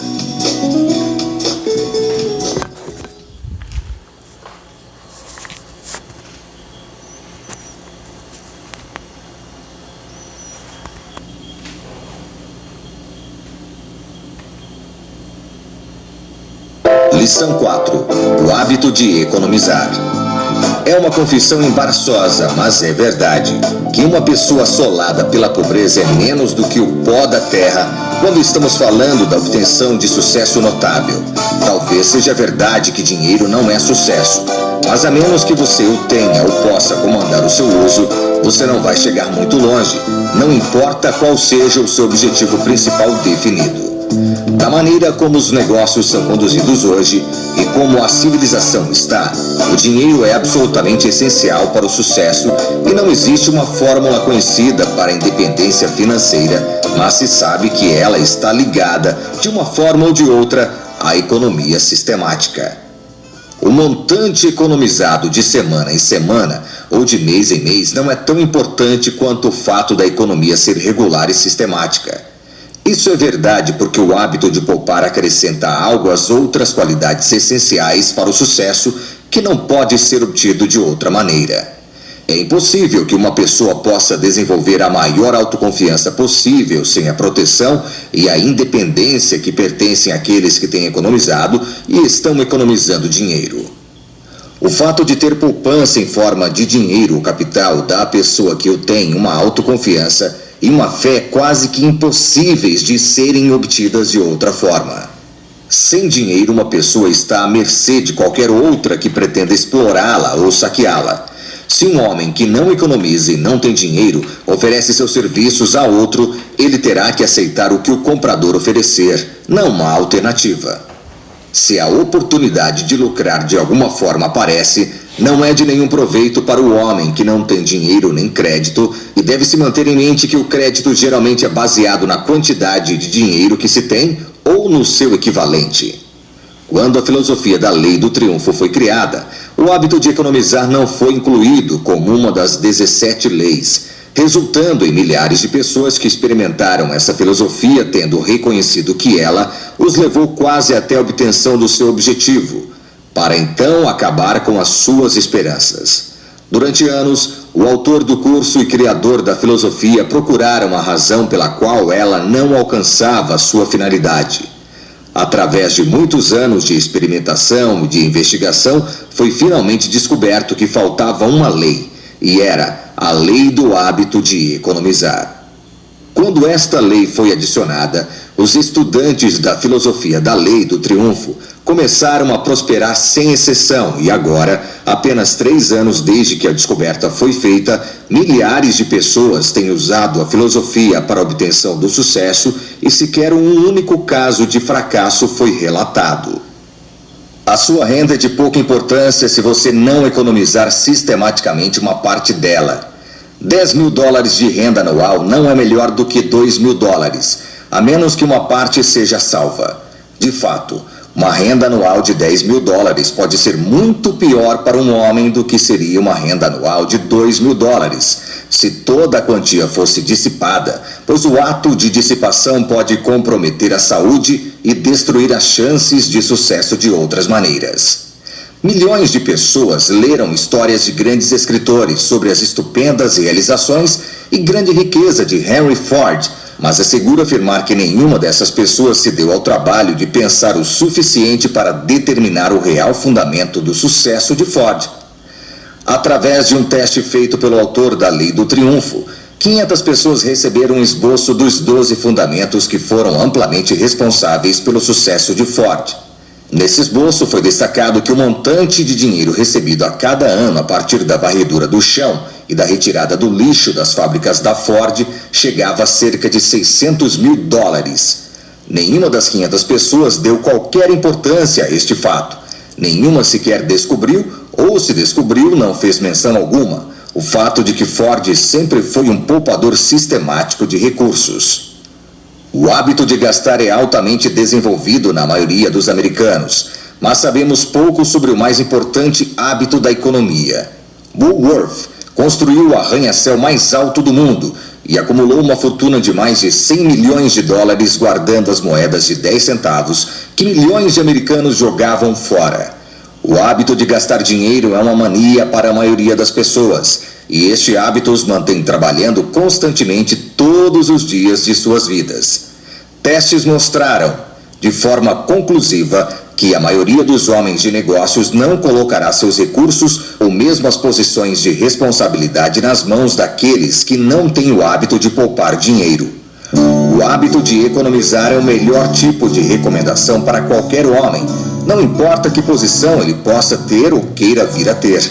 Lição 4. O hábito de economizar. É uma confissão embaraçosa, mas é verdade, que uma pessoa assolada pela pobreza é menos do que o pó da terra quando estamos falando da obtenção de sucesso notável. Talvez seja verdade que dinheiro não é sucesso, mas a menos que você o tenha ou possa comandar o seu uso, você não vai chegar muito longe, não importa qual seja o seu objetivo principal definido. Da maneira como os negócios são conduzidos hoje e como a civilização está, o dinheiro é absolutamente essencial para o sucesso e não existe uma fórmula conhecida para a independência financeira, mas se sabe que ela está ligada, de uma forma ou de outra, à economia sistemática. O montante economizado de semana em semana ou de mês em mês não é tão importante quanto o fato da economia ser regular e sistemática. Isso é verdade porque o hábito de poupar acrescenta algo às outras qualidades essenciais para o sucesso que não pode ser obtido de outra maneira. É impossível que uma pessoa possa desenvolver a maior autoconfiança possível sem a proteção e a independência que pertencem àqueles que têm economizado e estão economizando dinheiro. O fato de ter poupança em forma de dinheiro ou capital dá à pessoa que o tem uma autoconfiança e uma fé quase que impossíveis de serem obtidas de outra forma. Sem dinheiro, uma pessoa está à mercê de qualquer outra que pretenda explorá-la ou saqueá-la. Se um homem que não economiza e não tem dinheiro oferece seus serviços a outro, ele terá que aceitar o que o comprador oferecer, não uma alternativa. Se a oportunidade de lucrar de alguma forma aparece, não é de nenhum proveito para o homem que não tem dinheiro nem crédito e deve-se manter em mente que o crédito geralmente é baseado na quantidade de dinheiro que se tem ou no seu equivalente. Quando a filosofia da Lei do Triunfo foi criada, o hábito de economizar não foi incluído como uma das 17 leis. resultando em milhares de pessoas que experimentaram essa filosofia, tendo reconhecido que ela os levou quase até a obtenção do seu objetivo, para então acabar com as suas esperanças. Durante anos, o autor do curso e criador da filosofia procuraram a razão pela qual ela não alcançava a sua finalidade. Através de muitos anos de experimentação e de investigação, foi finalmente descoberto que faltava uma lei, e era a lei do hábito de economizar. Quando esta lei foi adicionada, os estudantes da filosofia da lei do triunfo começaram a prosperar sem exceção e agora, apenas 3 anos desde que a descoberta foi feita, milhares de pessoas têm usado a filosofia para a obtenção do sucesso e sequer um único caso de fracasso foi relatado. A sua renda é de pouca importância se você não economizar sistematicamente uma parte dela. $10.000 de renda anual não é melhor do que $2.000, a menos que uma parte seja salva. De fato, uma renda anual de $10.000 pode ser muito pior para um homem do que seria uma renda anual de $2.000, se toda a quantia fosse dissipada, pois o ato de dissipação pode comprometer a saúde e destruir as chances de sucesso de outras maneiras. Milhões de pessoas leram histórias de grandes escritores sobre as estupendas realizações e grande riqueza de Henry Ford, mas é seguro afirmar que nenhuma dessas pessoas se deu ao trabalho de pensar o suficiente para determinar o real fundamento do sucesso de Ford. Através de um teste feito pelo autor da Lei do Triunfo, 500 pessoas receberam um esboço dos 12 fundamentos que foram amplamente responsáveis pelo sucesso de Ford. Nesse esboço foi destacado que o montante de dinheiro recebido a cada ano a partir da varredura do chão e da retirada do lixo das fábricas da Ford chegava a cerca de $600.000. Nenhuma das 500 pessoas deu qualquer importância a este fato. Nenhuma sequer descobriu, ou se descobriu, não fez menção alguma, o fato de que Ford sempre foi um poupador sistemático de recursos. O hábito de gastar é altamente desenvolvido na maioria dos americanos, mas sabemos pouco sobre o mais importante hábito da economia. Woolworth construiu o arranha-céu mais alto do mundo e acumulou uma fortuna de mais de $100 milhões guardando as moedas de 10 centavos que milhões de americanos jogavam fora. O hábito de gastar dinheiro é uma mania para a maioria das pessoas, e este hábito os mantém trabalhando constantemente todos os dias de suas vidas. Testes mostraram, de forma conclusiva, que a maioria dos homens de negócios não colocará seus recursos ou mesmo as posições de responsabilidade nas mãos daqueles que não têm o hábito de poupar dinheiro. O hábito de economizar é o melhor tipo de recomendação para qualquer homem, não importa que posição ele possa ter ou queira vir a ter.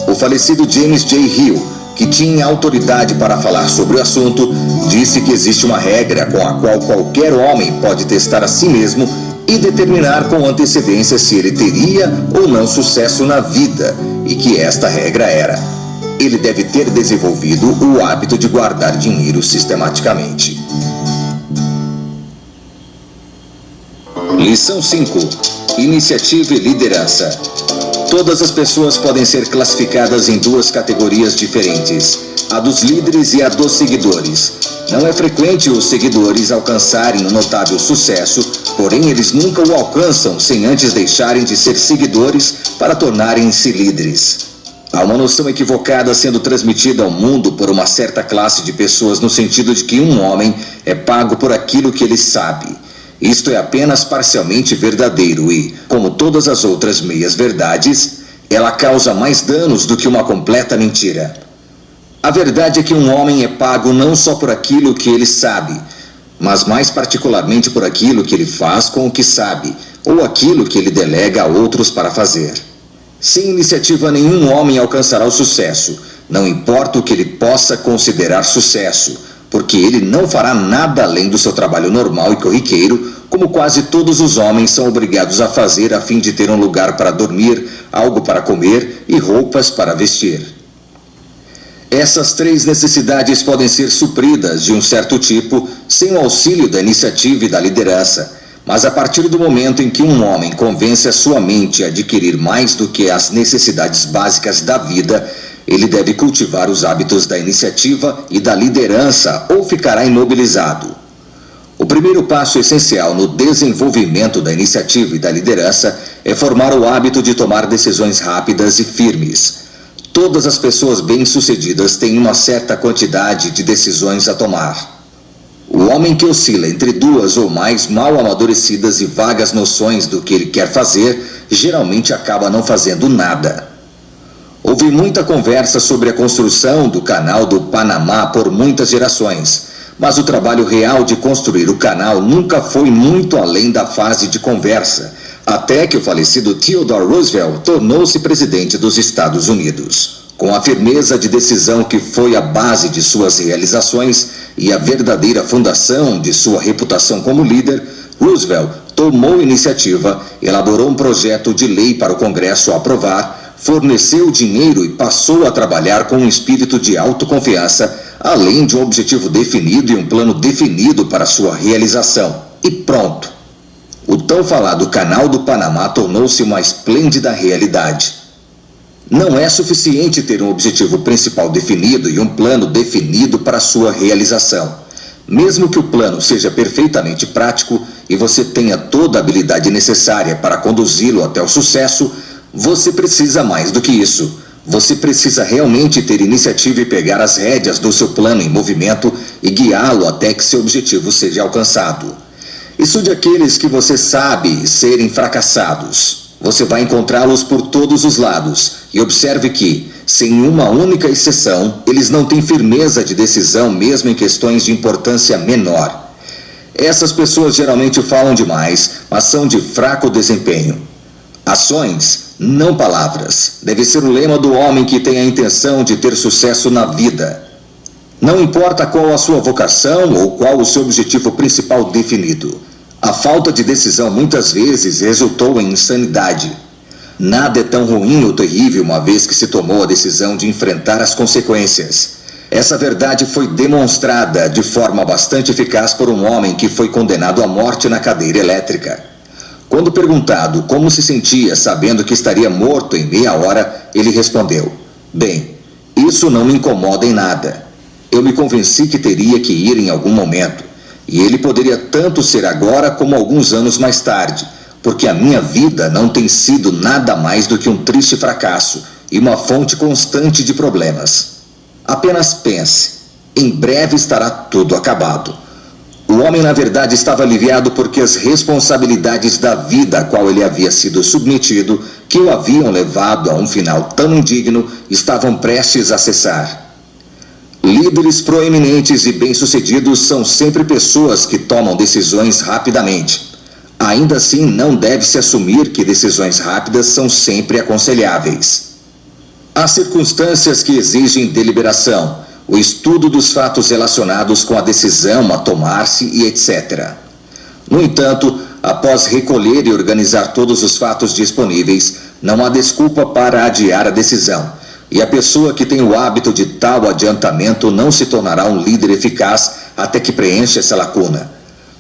O falecido James J. Hill, que tinha autoridade para falar sobre o assunto, disse que existe uma regra com a qual qualquer homem pode testar a si mesmo e determinar com antecedência se ele teria ou não sucesso na vida, e que esta regra era: ele deve ter desenvolvido o hábito de guardar dinheiro sistematicamente. Lição 5. Iniciativa e liderança. Todas as pessoas podem ser classificadas em 2 categorias diferentes, a dos líderes e a dos seguidores. Não é frequente os seguidores alcançarem um notável sucesso, porém eles nunca o alcançam sem antes deixarem de ser seguidores para tornarem-se líderes. Há uma noção equivocada sendo transmitida ao mundo por uma certa classe de pessoas no sentido de que um homem é pago por aquilo que ele sabe. Isto é apenas parcialmente verdadeiro e, como todas as outras meias-verdades, ela causa mais danos do que uma completa mentira. A verdade é que um homem é pago não só por aquilo que ele sabe, mas mais particularmente por aquilo que ele faz com o que sabe, ou aquilo que ele delega a outros para fazer. Sem iniciativa, nenhum homem alcançará o sucesso, não importa o que ele possa considerar sucesso, porque ele não fará nada além do seu trabalho normal e corriqueiro, como quase todos os homens são obrigados a fazer a fim de ter um lugar para dormir, algo para comer e roupas para vestir. Essas 3 necessidades podem ser supridas de um certo tipo sem o auxílio da iniciativa e da liderança, mas a partir do momento em que um homem convence a sua mente a adquirir mais do que as necessidades básicas da vida, ele deve cultivar os hábitos da iniciativa e da liderança ou ficará imobilizado. O primeiro passo essencial no desenvolvimento da iniciativa e da liderança é formar o hábito de tomar decisões rápidas e firmes. Todas as pessoas bem-sucedidas têm uma certa quantidade de decisões a tomar. O homem que oscila entre duas ou mais mal amadurecidas e vagas noções do que ele quer fazer, geralmente acaba não fazendo nada. Houve muita conversa sobre a construção do Canal do Panamá por muitas gerações, mas o trabalho real de construir o canal nunca foi muito além da fase de conversa, até que o falecido Theodore Roosevelt tornou-se presidente dos Estados Unidos. Com a firmeza de decisão que foi a base de suas realizações e a verdadeira fundação de sua reputação como líder, Roosevelt tomou iniciativa, elaborou um projeto de lei para o Congresso aprovar, forneceu dinheiro e passou a trabalhar com um espírito de autoconfiança, além de um objetivo definido e um plano definido para sua realização. E pronto! O tão falado Canal do Panamá tornou-se uma esplêndida realidade. Não é suficiente ter um objetivo principal definido e um plano definido para sua realização. Mesmo que o plano seja perfeitamente prático e você tenha toda a habilidade necessária para conduzi-lo até o sucesso, você precisa mais do que isso. Você precisa realmente ter iniciativa e pegar as rédeas do seu plano em movimento e guiá-lo até que seu objetivo seja alcançado. Estude aqueles que você sabe serem fracassados. Você vai encontrá-los por todos os lados e observe que, sem uma única exceção, eles não têm firmeza de decisão mesmo em questões de importância menor. Essas pessoas geralmente falam demais, mas são de fraco desempenho. Ações, não palavras, deve ser o lema do homem que tem a intenção de ter sucesso na vida. Não importa qual a sua vocação ou qual o seu objetivo principal definido. A falta de decisão muitas vezes resultou em insanidade. Nada é tão ruim ou terrível uma vez que se tomou a decisão de enfrentar as consequências. Essa verdade foi demonstrada de forma bastante eficaz por um homem que foi condenado à morte na cadeira elétrica. Quando perguntado como se sentia sabendo que estaria morto em meia hora, ele respondeu: "Bem, isso não me incomoda em nada. Eu me convenci que teria que ir em algum momento. E ele poderia tanto ser agora como alguns anos mais tarde, porque a minha vida não tem sido nada mais do que um triste fracasso e uma fonte constante de problemas. Apenas pense, em breve estará tudo acabado." O homem, na verdade, estava aliviado porque as responsabilidades da vida a qual ele havia sido submetido, que o haviam levado a um final tão indigno, estavam prestes a cessar. Líderes proeminentes e bem-sucedidos são sempre pessoas que tomam decisões rapidamente. Ainda assim, não deve-se assumir que decisões rápidas são sempre aconselháveis. Há circunstâncias que exigem deliberação, o estudo dos fatos relacionados com a decisão a tomar-se e etc. No entanto, após recolher e organizar todos os fatos disponíveis, não há desculpa para adiar a decisão. E a pessoa que tem o hábito de tal adiantamento não se tornará um líder eficaz até que preencha essa lacuna.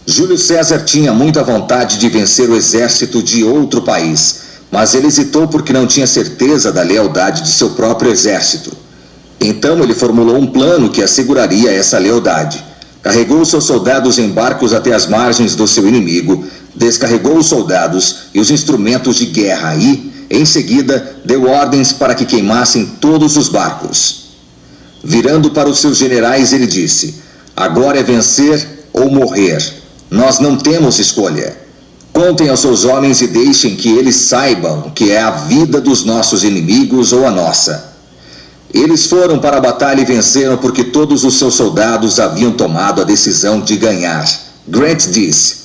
Júlio César tinha muita vontade de vencer o exército de outro país, mas ele hesitou porque não tinha certeza da lealdade de seu próprio exército. Então ele formulou um plano que asseguraria essa lealdade. Carregou seus soldados em barcos até as margens do seu inimigo, descarregou os soldados e os instrumentos de guerra e, em seguida, deu ordens para que queimassem todos os barcos. Virando para os seus generais, ele disse: "Agora é vencer ou morrer. Nós não temos escolha. Contem aos seus homens e deixem que eles saibam que é a vida dos nossos inimigos ou a nossa." Eles foram para a batalha e venceram porque todos os seus soldados haviam tomado a decisão de ganhar. Grant disse: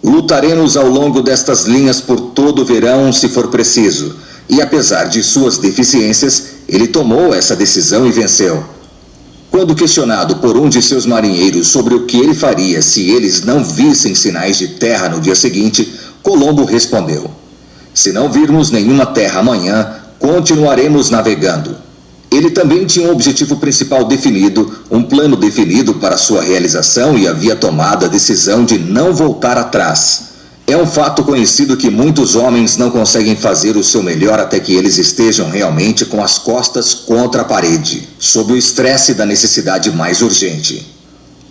"Lutaremos ao longo destas linhas por todo o verão, se for preciso." E apesar de suas deficiências, ele tomou essa decisão e venceu. Quando questionado por um de seus marinheiros sobre o que ele faria se eles não vissem sinais de terra no dia seguinte, Colombo respondeu: "Se não virmos nenhuma terra amanhã, continuaremos navegando." Ele também tinha um objetivo principal definido, um plano definido para sua realização e havia tomado a decisão de não voltar atrás. É um fato conhecido que muitos homens não conseguem fazer o seu melhor até que eles estejam realmente com as costas contra a parede, sob o estresse da necessidade mais urgente.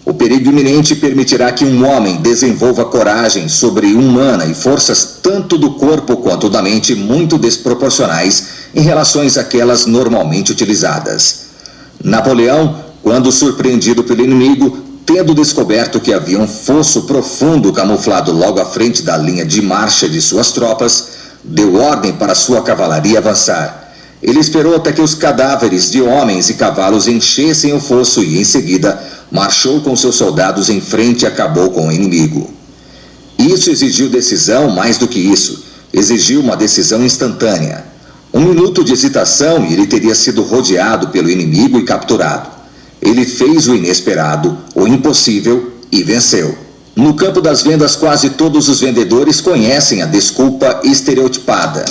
O perigo iminente permitirá que um homem desenvolva coragem sobre-humana e forças tanto do corpo quanto da mente muito desproporcionais em relação àquelas normalmente utilizadas. Napoleão, quando surpreendido pelo inimigo, tendo descoberto que havia um fosso profundo camuflado logo à frente da linha de marcha de suas tropas, deu ordem para sua cavalaria avançar. Ele esperou até que os cadáveres de homens e cavalos enchessem o fosso e, em seguida, marchou com seus soldados em frente e acabou com o inimigo. Isso exigiu decisão mais do que isso. Exigiu uma decisão instantânea. 1 minuto de hesitação e ele teria sido rodeado pelo inimigo e capturado. Ele fez o inesperado, o impossível e venceu. No campo das vendas, quase todos os vendedores conhecem a desculpa estereotipada.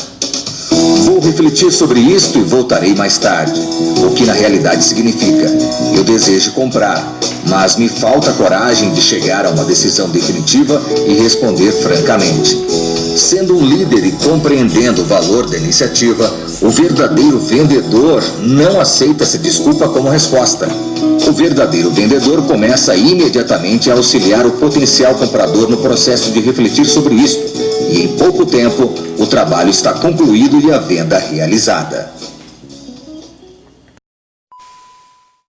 Vou refletir sobre isto e voltarei mais tarde. O que na realidade significa: eu desejo comprar, mas me falta coragem de chegar a uma decisão definitiva e responder francamente. Sendo um líder e compreendendo o valor da iniciativa, o verdadeiro vendedor não aceita essa desculpa como resposta. O verdadeiro vendedor começa imediatamente a auxiliar o potencial comprador no processo de refletir sobre isto. E em pouco tempo, o trabalho está concluído e a venda realizada.